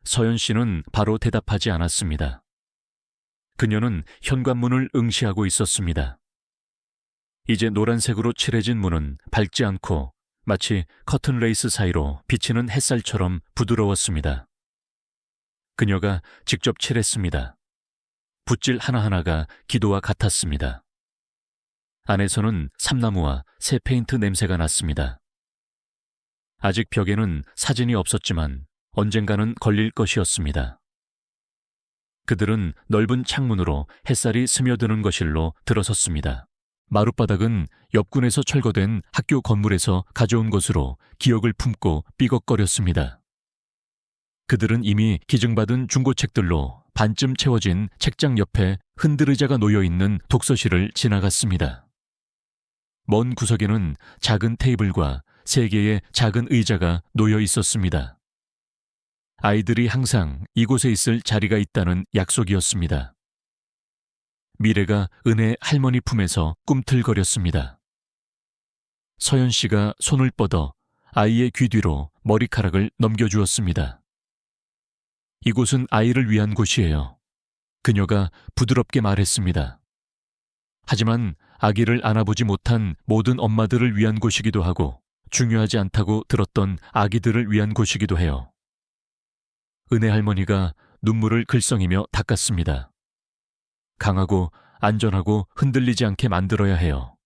서연 씨는 바로 대답하지 않았습니다. 그녀는 현관문을 응시하고 있었습니다. 이제 노란색으로 칠해진 문은 밝지 않고 마치 커튼 레이스 사이로 비치는 햇살처럼 부드러웠습니다. 그녀가 직접 칠했습니다. 붓질 하나하나가 기도와 같았습니다. 안에서는 삼나무와 새 페인트 냄새가 났습니다. 아직 벽에는 사진이 없었지만 언젠가는 걸릴 것이었습니다. 그들은 넓은 창문으로 햇살이 스며드는 거실로 들어섰습니다. 마룻바닥은 옆군에서 철거된 학교 건물에서 가져온 것으로 기억을 품고 삐걱거렸습니다. 그들은 이미 기증받은 중고책들로 반쯤 채워진 책장 옆에 흔들의자가 놓여있는 독서실을 지나갔습니다. 먼 구석에는 작은 테이블과 3개의 작은 의자가 놓여 있었습니다. 아이들이 항상 이곳에 있을 자리가 있다는 약속이었습니다. 미래가 은혜 할머니 품에서 꿈틀거렸습니다. 서연 씨가 손을 뻗어 아이의 귀 뒤로 머리카락을 넘겨주었습니다. 이곳은 아이를 위한 곳이에요. 그녀가 부드럽게 말했습니다. 하지만 아기를 안아보지 못한 모든 엄마들을 위한 곳이기도 하고 중요하지 않다고 들었던 아기들을 위한 곳이기도 해요. 은혜 할머니가 눈물을 글썽이며 닦았습니다. 강하고 안전하고 흔들리지 않게 만들어야 해요.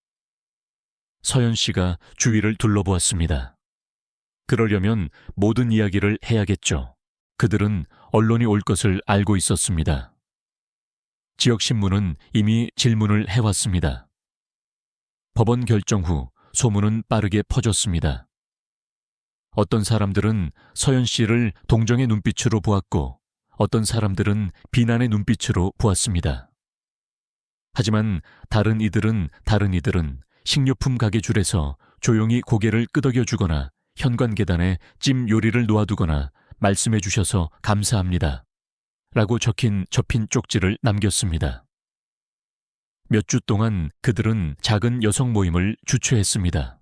서연 씨가 주위를 둘러보았습니다. 그러려면 모든 이야기를 해야겠죠. 그들은 언론이 올 것을 알고 있었습니다. 지역신문은 이미 질문을 해왔습니다. 법원 결정 후 소문은 빠르게 퍼졌습니다. 어떤 사람들은 서연 씨를 동정의 눈빛으로 보았고 어떤 사람들은 비난의 눈빛으로 보았습니다. 하지만 다른 이들은 식료품 가게 줄에서 조용히 고개를 끄덕여주거나 현관 계단에 찜 요리를 놓아두거나 말씀해 주셔서 감사합니다. 라고 접힌 쪽지를 남겼습니다. 몇 주 동안 그들은 작은 여성 모임을 주최했습니다.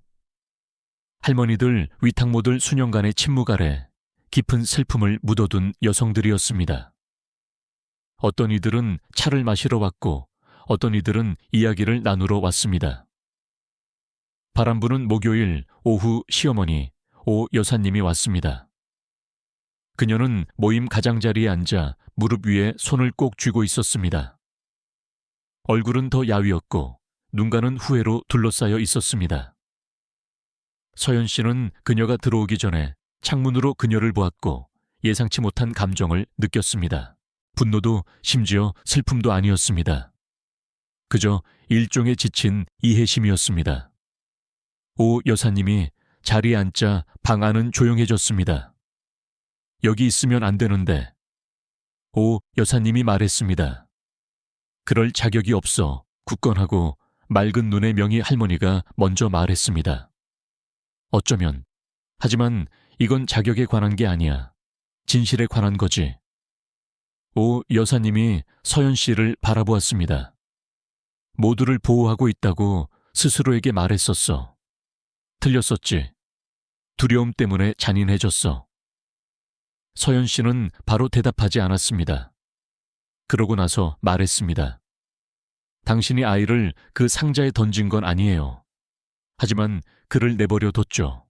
할머니들, 위탁모들 수년간의 침묵 아래 깊은 슬픔을 묻어둔 여성들이었습니다. 어떤 이들은 차를 마시러 왔고 어떤 이들은 이야기를 나누러 왔습니다. 바람 부는 목요일 오후 시어머니 오 여사님이 왔습니다. 그녀는 모임 가장자리에 앉아 무릎 위에 손을 꼭 쥐고 있었습니다. 얼굴은 더 야위었고 눈가는 후회로 둘러싸여 있었습니다. 서연 씨는 그녀가 들어오기 전에 창문으로 그녀를 보았고 예상치 못한 감정을 느꼈습니다. 분노도 심지어 슬픔도 아니었습니다. 그저 일종의 지친 이해심이었습니다. 오 여사님이 자리에 앉자 방 안은 조용해졌습니다. 여기 있으면 안 되는데. 오 여사님이 말했습니다. 그럴 자격이 없어. 굳건하고 맑은 눈의 명희 할머니가 먼저 말했습니다. 어쩌면, 하지만 이건 자격에 관한 게 아니야. 진실에 관한 거지. 오 여사님이 서연 씨를 바라보았습니다. 모두를 보호하고 있다고 스스로에게 말했었어. 틀렸었지. 두려움 때문에 잔인해졌어. 서연 씨는 바로 대답하지 않았습니다. 그러고 나서 말했습니다. 당신이 아이를 그 상자에 던진 건 아니에요. 하지만 그를 내버려 뒀죠.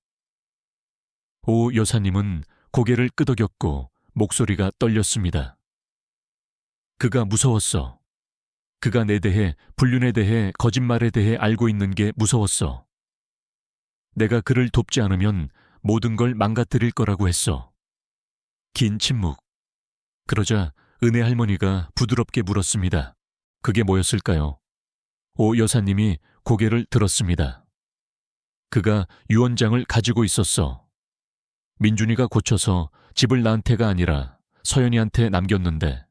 오 여사님은 고개를 끄덕였고 목소리가 떨렸습니다. 그가 무서웠어. 그가 내 대해, 불륜에 대해, 거짓말에 대해 알고 있는 게 무서웠어. 내가 그를 돕지 않으면 모든 걸 망가뜨릴 거라고 했어. 긴 침묵. 그러자 은혜 할머니가 부드럽게 물었습니다. 그게 뭐였을까요? 오 여사님이 고개를 들었습니다. 그가 유언장을 가지고 있었어. 민준이가 고쳐서 집을 나한테가 아니라 서연이한테 남겼는데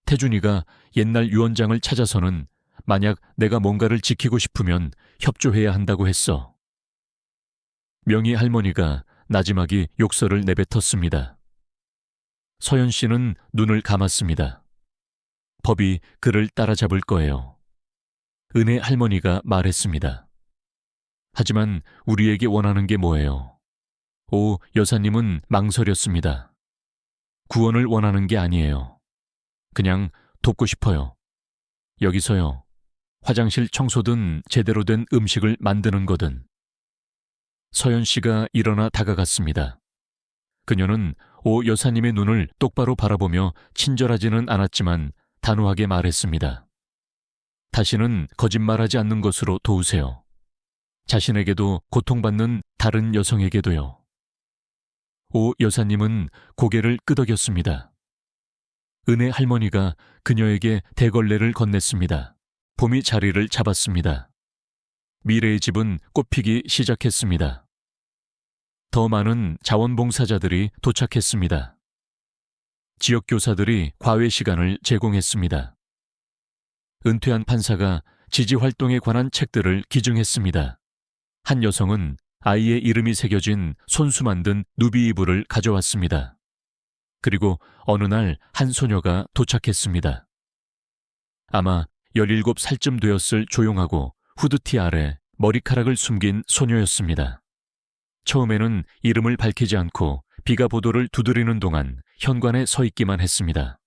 태준이가 옛날 유언장을 찾아서는 만약 내가 뭔가를 지키고 싶으면 협조해야 한다고 했어. 명희 할머니가 나지막이 욕설을 내뱉었습니다. 서연 씨는 눈을 감았습니다. 법이 그를 따라잡을 거예요. 은혜 할머니가 말했습니다. 하지만 우리에게 원하는 게 뭐예요? 오 여사님은 망설였습니다. 구원을 원하는 게 아니에요. 그냥 돕고 싶어요. 여기서요. 화장실 청소든 제대로 된 음식을 만드는 거든. 서연 씨가 일어나 다가갔습니다. 그녀는 오 여사님의 눈을 똑바로 바라보며 친절하지는 않았지만 단호하게 말했습니다. 다시는 거짓말하지 않는 것으로 도우세요. 자신에게도 고통받는 다른 여성에게도요. 오 여사님은 고개를 끄덕였습니다. 은혜 할머니가 그녀에게 대걸레를 건넸습니다. 봄이 자리를 잡았습니다. 미래의 집은 꽃피기 시작했습니다. 더 많은 자원봉사자들이 도착했습니다. 지역교사들이 과외 시간을 제공했습니다. 은퇴한 판사가 지지활동에 관한 책들을 기증했습니다. 한 여성은 아이의 이름이 새겨진 손수 만든 누비이불을 가져왔습니다. 그리고 어느 날 한 소녀가 도착했습니다. 아마 17살쯤 되었을 조용하고 후드티 아래 머리카락을 숨긴 소녀였습니다. 처음에는 이름을 밝히지 않고 비가 보도를 두드리는 동안 현관에 서 있기만 했습니다.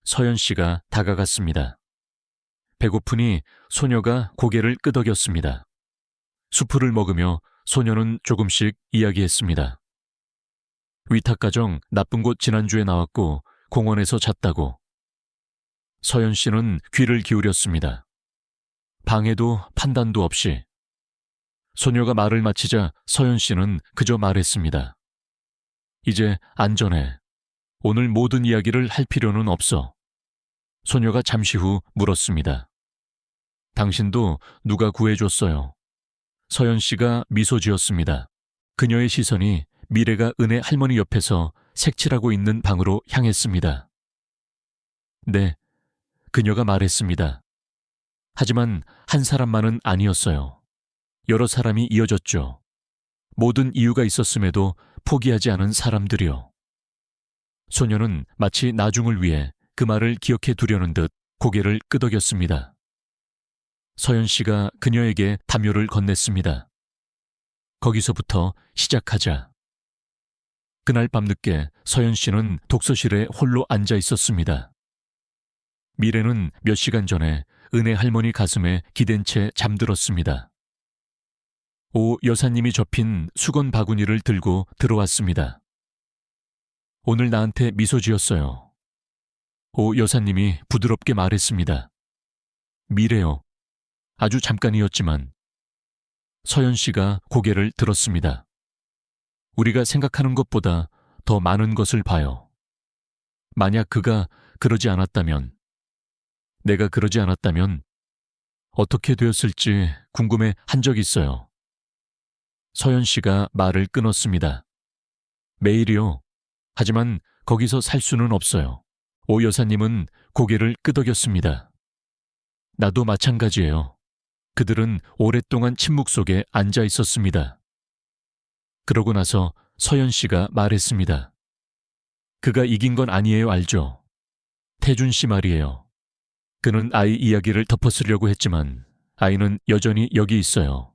서연 씨가 다가갔습니다. 배고프니 소녀가 고개를 끄덕였습니다. 수프를 먹으며 소녀는 조금씩 이야기했습니다. 위탁가정 나쁜 곳 지난주에 나왔고 공원에서 잤다고. 서연 씨는 귀를 기울였습니다. 방해도 판단도 없이. 소녀가 말을 마치자 서연 씨는 그저 말했습니다. 이제 안전해. 오늘 모든 이야기를 할 필요는 없어. 소녀가 잠시 후 물었습니다. 당신도 누가 구해줬어요? 서연 씨가 미소 지었습니다. 그녀의 시선이 미래가 은혜 할머니 옆에서 색칠하고 있는 방으로 향했습니다. 네, 그녀가 말했습니다. 하지만 한 사람만은 아니었어요. 여러 사람이 이어졌죠. 모든 이유가 있었음에도 포기하지 않은 사람들이요. 소녀는 마치 나중을 위해 그 말을 기억해 두려는 듯 고개를 끄덕였습니다. 서연 씨가 그녀에게 담요를 건넸습니다. 거기서부터 시작하자. 그날 밤늦게 서연 씨는 독서실에 홀로 앉아 있었습니다. 미래는 몇 시간 전에 은혜 할머니 가슴에 기댄 채 잠들었습니다. 오 여사님이 접힌 수건 바구니를 들고 들어왔습니다. 오늘 나한테 미소 지었어요. 오 여사님이 부드럽게 말했습니다. 미래요. 아주 잠깐이었지만. 서연 씨가 고개를 들었습니다. 우리가 생각하는 것보다 더 많은 것을 봐요. 만약 그가 그러지 않았다면, 내가 그러지 않았다면 어떻게 되었을지 궁금해 한 적 있어요. 서연 씨가 말을 끊었습니다. 매일이요. 하지만 거기서 살 수는 없어요. 오 여사님은 고개를 끄덕였습니다. 나도 마찬가지예요. 그들은 오랫동안 침묵 속에 앉아 있었습니다. 그러고 나서 서연 씨가 말했습니다. 그가 이긴 건 아니에요, 알죠? 태준 씨 말이에요. 그는 아이 이야기를 덮어쓰려고 했지만 아이는 여전히 여기 있어요.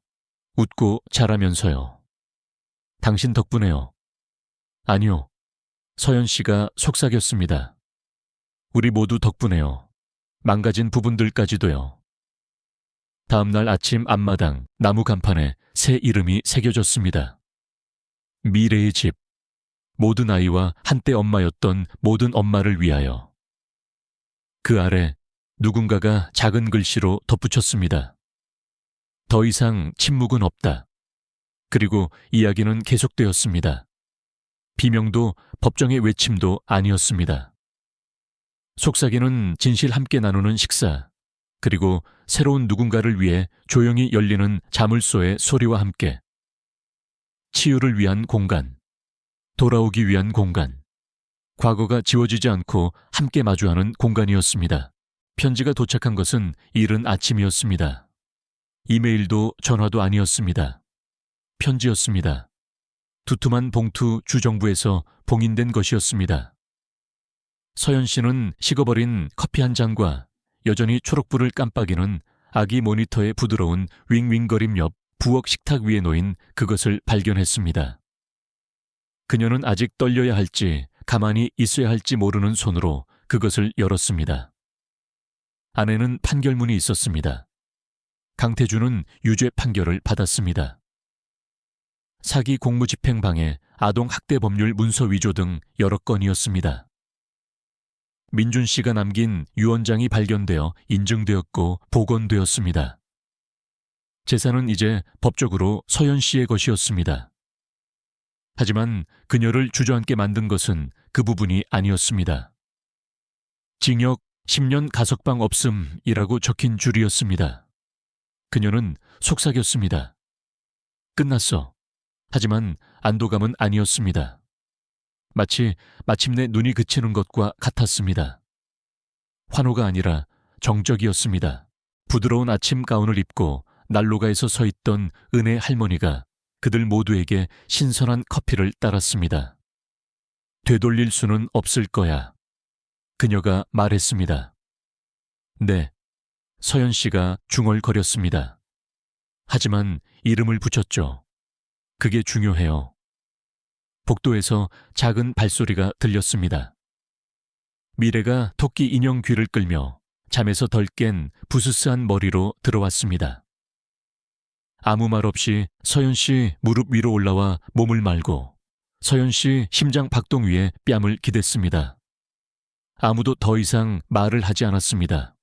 웃고 자라면서요. 당신 덕분에요. 아니요. 서연 씨가 속삭였습니다. 우리 모두 덕분에요. 망가진 부분들까지도요. 다음 날 아침 앞마당 나무 간판에 새 이름이 새겨졌습니다. 미래의 집. 모든 아이와 한때 엄마였던 모든 엄마를 위하여. 그 아래 누군가가 작은 글씨로 덧붙였습니다. 더 이상 침묵은 없다. 그리고 이야기는 계속되었습니다. 비명도 법정의 외침도 아니었습니다. 속삭이는 진실 함께 나누는 식사, 그리고 새로운 누군가를 위해 조용히 열리는 자물쇠의 소리와 함께 치유를 위한 공간, 돌아오기 위한 공간, 과거가 지워지지 않고 함께 마주하는 공간이었습니다. 편지가 도착한 것은 이른 아침이었습니다. 이메일도 전화도 아니었습니다. 편지였습니다. 두툼한 봉투 주정부에서 봉인된 것이었습니다. 서연 씨는 식어버린 커피 한 잔과 여전히 초록불을 깜빡이는 아기 모니터의 부드러운 윙윙거림 옆 부엌 식탁 위에 놓인 그것을 발견했습니다. 그녀는 아직 떨려야 할지 가만히 있어야 할지 모르는 손으로 그것을 열었습니다. 안에는 판결문이 있었습니다. 강태준은 유죄 판결을 받았습니다. 사기 공무집행방해, 아동학대법률 문서 위조 등 여러 건이었습니다. 민준 씨가 남긴 유언장이 발견되어 인증되었고 복원되었습니다. 재산은 이제 법적으로 서연 씨의 것이었습니다. 하지만 그녀를 주저앉게 만든 것은 그 부분이 아니었습니다. 징역 10년 가석방 없음이라고 적힌 줄이었습니다. 그녀는 속삭였습니다. 끝났어. 하지만 안도감은 아니었습니다. 마치 마침내 눈이 그치는 것과 같았습니다. 환호가 아니라 정적이었습니다. 부드러운 아침 가운을 입고 난로가에서 서 있던 은혜 할머니가 그들 모두에게 신선한 커피를 따랐습니다. 되돌릴 수는 없을 거야. 그녀가 말했습니다. 네, 서연 씨가 중얼거렸습니다. 하지만 이름을 붙였죠. 그게 중요해요. 복도에서 작은 발소리가 들렸습니다. 미래가 토끼 인형 귀를 끌며 잠에서 덜 깬 부스스한 머리로 들어왔습니다. 아무 말 없이 서연 씨 무릎 위로 올라와 몸을 말고 서연 씨 심장 박동 위에 뺨을 기댔습니다. 아무도 더 이상 말을 하지 않았습니다.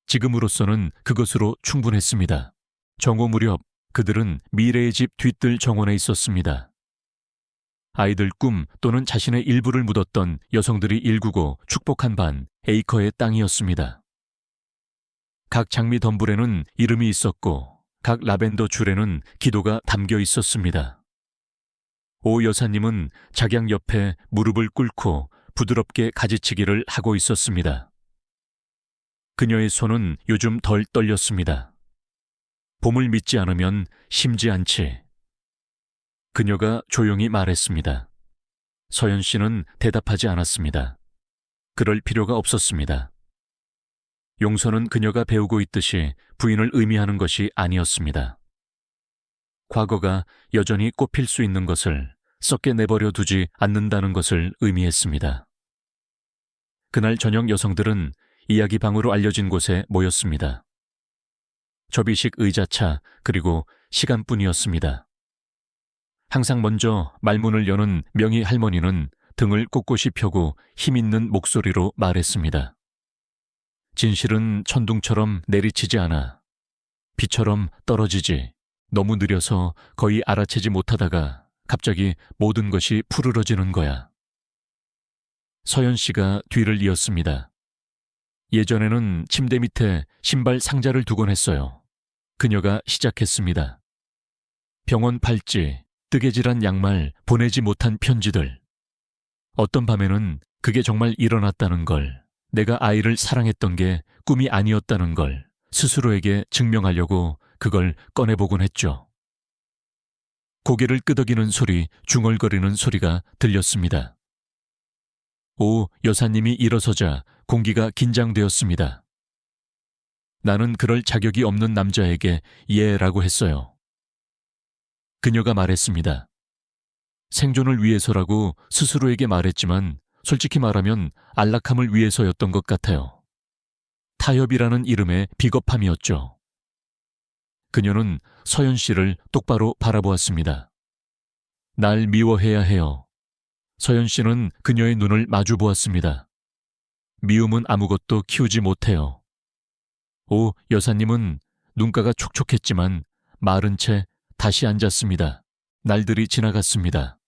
지금으로서는 그것으로 충분했습니다. 정오 무렵 그들은 미래의 집 뒤뜰 정원에 있었습니다. 아이들 꿈 또는 자신의 일부를 묻었던 여성들이 일구고 축복한 반 에이커의 땅이었습니다. 각 장미 덤불에는 이름이 있었고 각 라벤더 줄에는 기도가 담겨 있었습니다. 오 여사님은 작양 옆에 무릎을 꿇고 부드럽게 가지치기를 하고 있었습니다. 그녀의 손은 요즘 덜 떨렸습니다. 봄을 믿지 않으면 심지 않지. 그녀가 조용히 말했습니다. 서연 씨는 대답하지 않았습니다. 그럴 필요가 없었습니다. 용서는 그녀가 배우고 있듯이 부인을 의미하는 것이 아니었습니다. 과거가 여전히 꼽힐 수 있는 것을 썩게 내버려 두지 않는다는 것을 의미했습니다. 그날 저녁 여성들은 이야기 방으로 알려진 곳에 모였습니다. 접이식 의자차 그리고 시간뿐이었습니다. 항상 먼저 말문을 여는 명희 할머니는 등을 꼿꼿이 펴고 힘있는 목소리로 말했습니다. 진실은 천둥처럼 내리치지 않아. 비처럼 떨어지지. 너무 느려서 거의 알아채지 못하다가 갑자기 모든 것이 푸르러지는 거야. 서연 씨가 뒤를 이었습니다. 예전에는 침대 밑에 신발 상자를 두곤 했어요. 그녀가 시작했습니다. 병원 팔찌, 뜨개질한 양말, 보내지 못한 편지들. 어떤 밤에는 그게 정말 일어났다는 걸, 내가 아이를 사랑했던 게 꿈이 아니었다는 걸 스스로에게 증명하려고 그걸 꺼내보곤 했죠. 고개를 끄덕이는 소리, 중얼거리는 소리가 들렸습니다. 오 여사님이 일어서자 공기가 긴장되었습니다. 나는 그럴 자격이 없는 남자에게 예라고 했어요. 그녀가 말했습니다. 생존을 위해서라고 스스로에게 말했지만 솔직히 말하면 안락함을 위해서였던 것 같아요. 타협이라는 이름의 비겁함이었죠. 그녀는 서연 씨를 똑바로 바라보았습니다. 날 미워해야 해요. 서연 씨는 그녀의 눈을 마주 보았습니다. 미움은 아무것도 키우지 못해요. 오 여사님은 눈가가 촉촉했지만 마른 채 다시 앉았습니다. 날들이 지나갔습니다.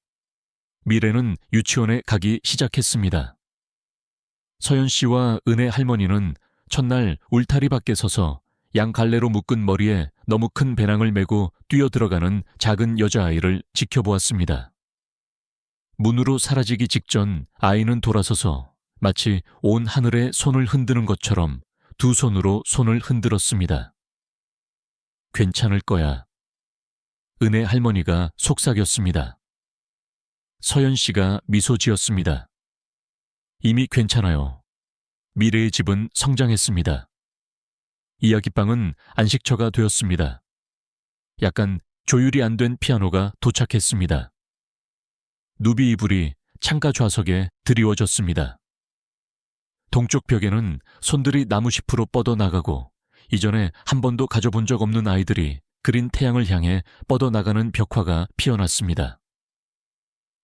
미래는 유치원에 가기 시작했습니다. 서연 씨와 은혜 할머니는 첫날 울타리 밖에 서서 양갈래로 묶은 머리에 너무 큰 배낭을 메고 뛰어들어가는 작은 여자아이를 지켜보았습니다. 문으로 사라지기 직전 아이는 돌아서서 마치 온 하늘에 손을 흔드는 것처럼 두 손으로 손을 흔들었습니다. 괜찮을 거야. 은혜 할머니가 속삭였습니다. 서연 씨가 미소 지었습니다. 이미 괜찮아요. 미래의 집은 성장했습니다. 이야기방은 안식처가 되었습니다. 약간 조율이 안 된 피아노가 도착했습니다. 누비 이불이 창가 좌석에 드리워졌습니다. 동쪽 벽에는 손들이 나무잎으로 뻗어나가고 이전에 한 번도 가져본 적 없는 아이들이 그린 태양을 향해 뻗어나가는 벽화가 피어났습니다.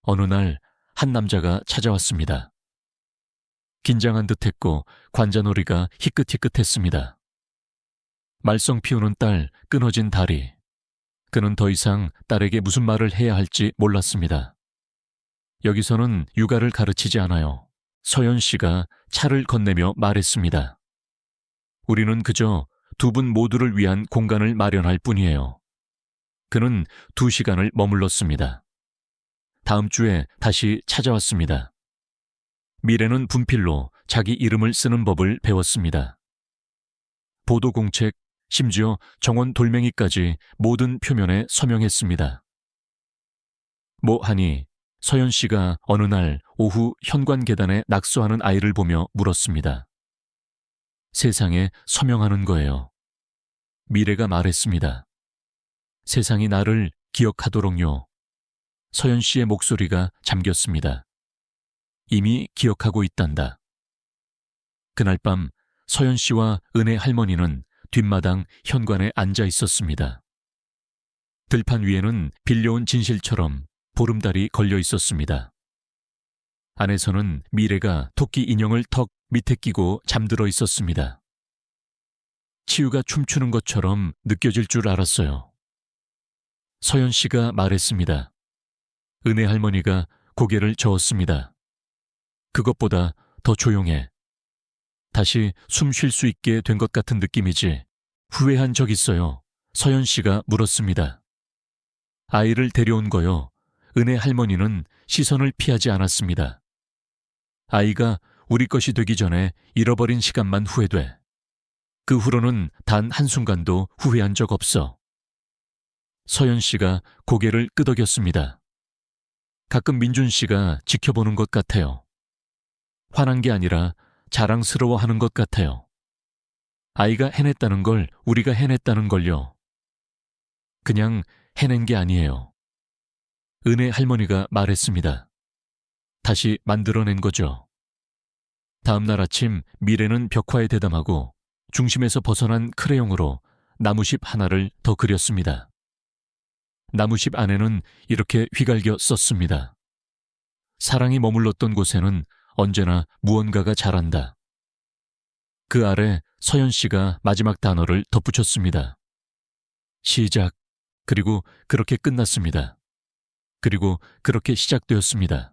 어느 날 한 남자가 찾아왔습니다. 긴장한 듯했고 관자놀이가 희끗희끗했습니다. 말썽 피우는 딸, 끊어진 다리. 그는 더 이상 딸에게 무슨 말을 해야 할지 몰랐습니다. 여기서는 육아를 가르치지 않아요. 서연 씨가 차를 건네며 말했습니다. 우리는 그저 두 분 모두를 위한 공간을 마련할 뿐이에요. 그는 2시간을 머물렀습니다. 다음 주에 다시 찾아왔습니다. 미래는 분필로 자기 이름을 쓰는 법을 배웠습니다. 보도공책, 심지어 정원 돌멩이까지 모든 표면에 서명했습니다. 뭐하니 서연 씨가 어느 날 오후 현관 계단에 낙서하는 아이를 보며 물었습니다. 세상에 서명하는 거예요. 미래가 말했습니다. 세상이 나를 기억하도록요. 서연 씨의 목소리가 잠겼습니다. 이미 기억하고 있단다. 그날 밤 서연 씨와 은혜 할머니는 뒷마당 현관에 앉아 있었습니다. 들판 위에는 빌려온 진실처럼 보름달이 걸려 있었습니다. 안에서는 미래가 토끼 인형을 턱 밑에 끼고 잠들어 있었습니다. 치유가 춤추는 것처럼 느껴질 줄 알았어요. 서연 씨가 말했습니다. 은혜 할머니가 고개를 저었습니다. 그것보다 더 조용해. 다시 숨 쉴 수 있게 된 것 같은 느낌이지. 후회한 적 있어요. 서연 씨가 물었습니다. 아이를 데려온 거요. 은혜 할머니는 시선을 피하지 않았습니다. 아이가 우리 것이 되기 전에 잃어버린 시간만 후회돼. 그 후로는 단 한순간도 후회한 적 없어. 서연 씨가 고개를 끄덕였습니다. 가끔 민준 씨가 지켜보는 것 같아요. 화난 게 아니라 자랑스러워하는 것 같아요. 아이가 해냈다는 걸 우리가 해냈다는 걸요. 그냥 해낸 게 아니에요. 은혜 할머니가 말했습니다. 다시 만들어낸 거죠. 다음 날 아침 미래는 벽화에 대담하고 중심에서 벗어난 크레용으로 나무십 하나를 더 그렸습니다. 나무십 안에는 이렇게 휘갈겨 썼습니다. 사랑이 머물렀던 곳에는 언제나 무언가가 자란다. 그 아래 서연 씨가 마지막 단어를 덧붙였습니다. 시작. 그리고 그렇게 끝났습니다. 그리고 그렇게 시작되었습니다.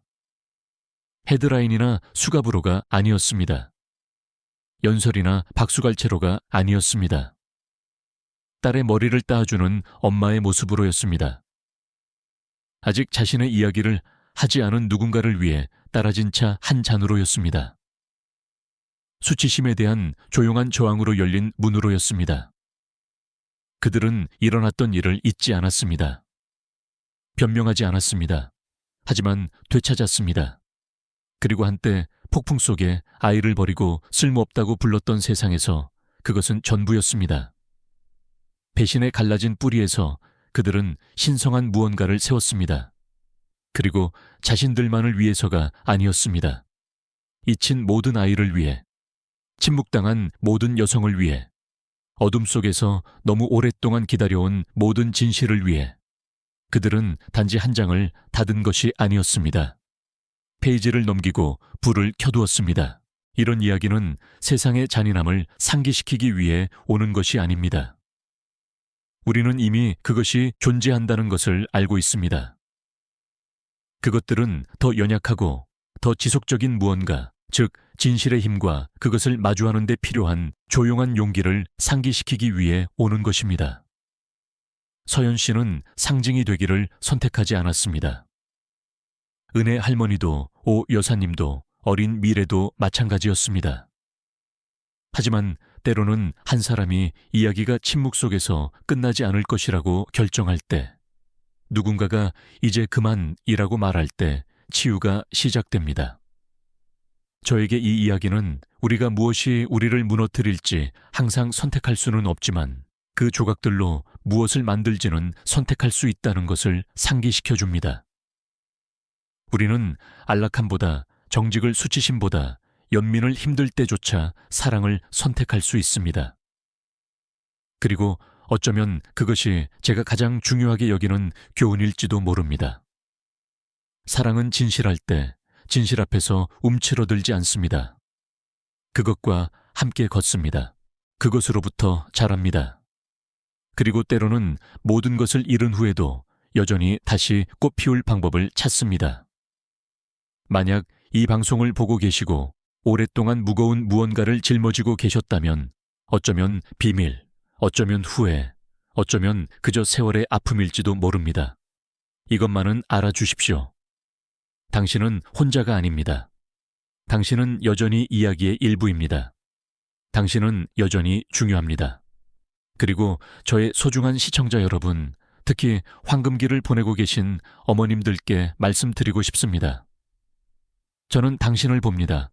헤드라인이나 수갑으로가 아니었습니다. 연설이나 박수갈채로가 아니었습니다. 딸의 머리를 따주는 엄마의 모습으로였습니다. 아직 자신의 이야기를 하지 않은 누군가를 위해 따라진 차 한 잔으로였습니다. 수치심에 대한 조용한 저항으로 열린 문으로였습니다. 그들은 일어났던 일을 잊지 않았습니다. 변명하지 않았습니다. 하지만 되찾았습니다. 그리고 한때 폭풍 속에 아이를 버리고 쓸모없다고 불렀던 세상에서 그것은 전부였습니다. 배신에 갈라진 뿌리에서 그들은 신성한 무언가를 세웠습니다. 그리고 자신들만을 위해서가 아니었습니다. 잊힌 모든 아이를 위해, 침묵당한 모든 여성을 위해, 어둠 속에서 너무 오랫동안 기다려온 모든 진실을 위해 그들은 단지 한 장을 닫은 것이 아니었습니다. 페이지를 넘기고 불을 켜두었습니다. 이런 이야기는 세상의 잔인함을 상기시키기 위해 오는 것이 아닙니다. 우리는 이미 그것이 존재한다는 것을 알고 있습니다. 그것들은 더 연약하고 더 지속적인 무언가, 즉 진실의 힘과 그것을 마주하는 데 필요한 조용한 용기를 상기시키기 위해 오는 것입니다. 서연 씨는 상징이 되기를 선택하지 않았습니다. 은혜 할머니도 오 여사님도 어린 미래도 마찬가지였습니다. 하지만 때로는 한 사람이 이야기가 침묵 속에서 끝나지 않을 것이라고 결정할 때, 누군가가 이제 그만이라고 말할 때 치유가 시작됩니다. 저에게 이 이야기는 우리가 무엇이 우리를 무너뜨릴지 항상 선택할 수는 없지만 그 조각들로 무엇을 만들지는 선택할 수 있다는 것을 상기시켜 줍니다. 우리는 안락함보다, 정직을 수치심보다, 연민을 힘들 때조차 사랑을 선택할 수 있습니다. 그리고 어쩌면 그것이 제가 가장 중요하게 여기는 교훈일지도 모릅니다. 사랑은 진실할 때 진실 앞에서 움츠러들지 않습니다. 그것과 함께 걷습니다. 그것으로부터 자랍니다. 그리고 때로는 모든 것을 잃은 후에도 여전히 다시 꽃 피울 방법을 찾습니다. 만약 이 방송을 보고 계시고 오랫동안 무거운 무언가를 짊어지고 계셨다면 어쩌면 비밀, 어쩌면 후회, 어쩌면 그저 세월의 아픔일지도 모릅니다. 이것만은 알아주십시오. 당신은 혼자가 아닙니다. 당신은 여전히 이야기의 일부입니다. 당신은 여전히 중요합니다. 그리고 저의 소중한 시청자 여러분, 특히 황금기를 보내고 계신 어머님들께 말씀드리고 싶습니다. 저는 당신을 봅니다.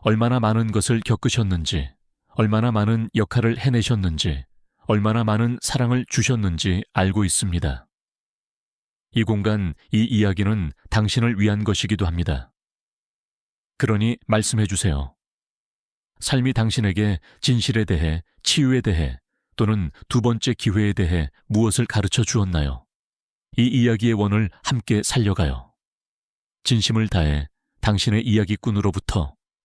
얼마나 많은 것을 겪으셨는지, 얼마나 많은 역할을 해내셨는지, 얼마나 많은 사랑을 주셨는지 알고 있습니다. 이 공간, 이 이야기는 당신을 위한 것이기도 합니다. 그러니 말씀해 주세요. 삶이 당신에게 진실에 대해, 치유에 대해, 또는 두 번째 기회에 대해 무엇을 가르쳐 주었나요? 이 이야기의 원을 함께 살려가요. 진심을 다해 당신의 이야기꾼으로부터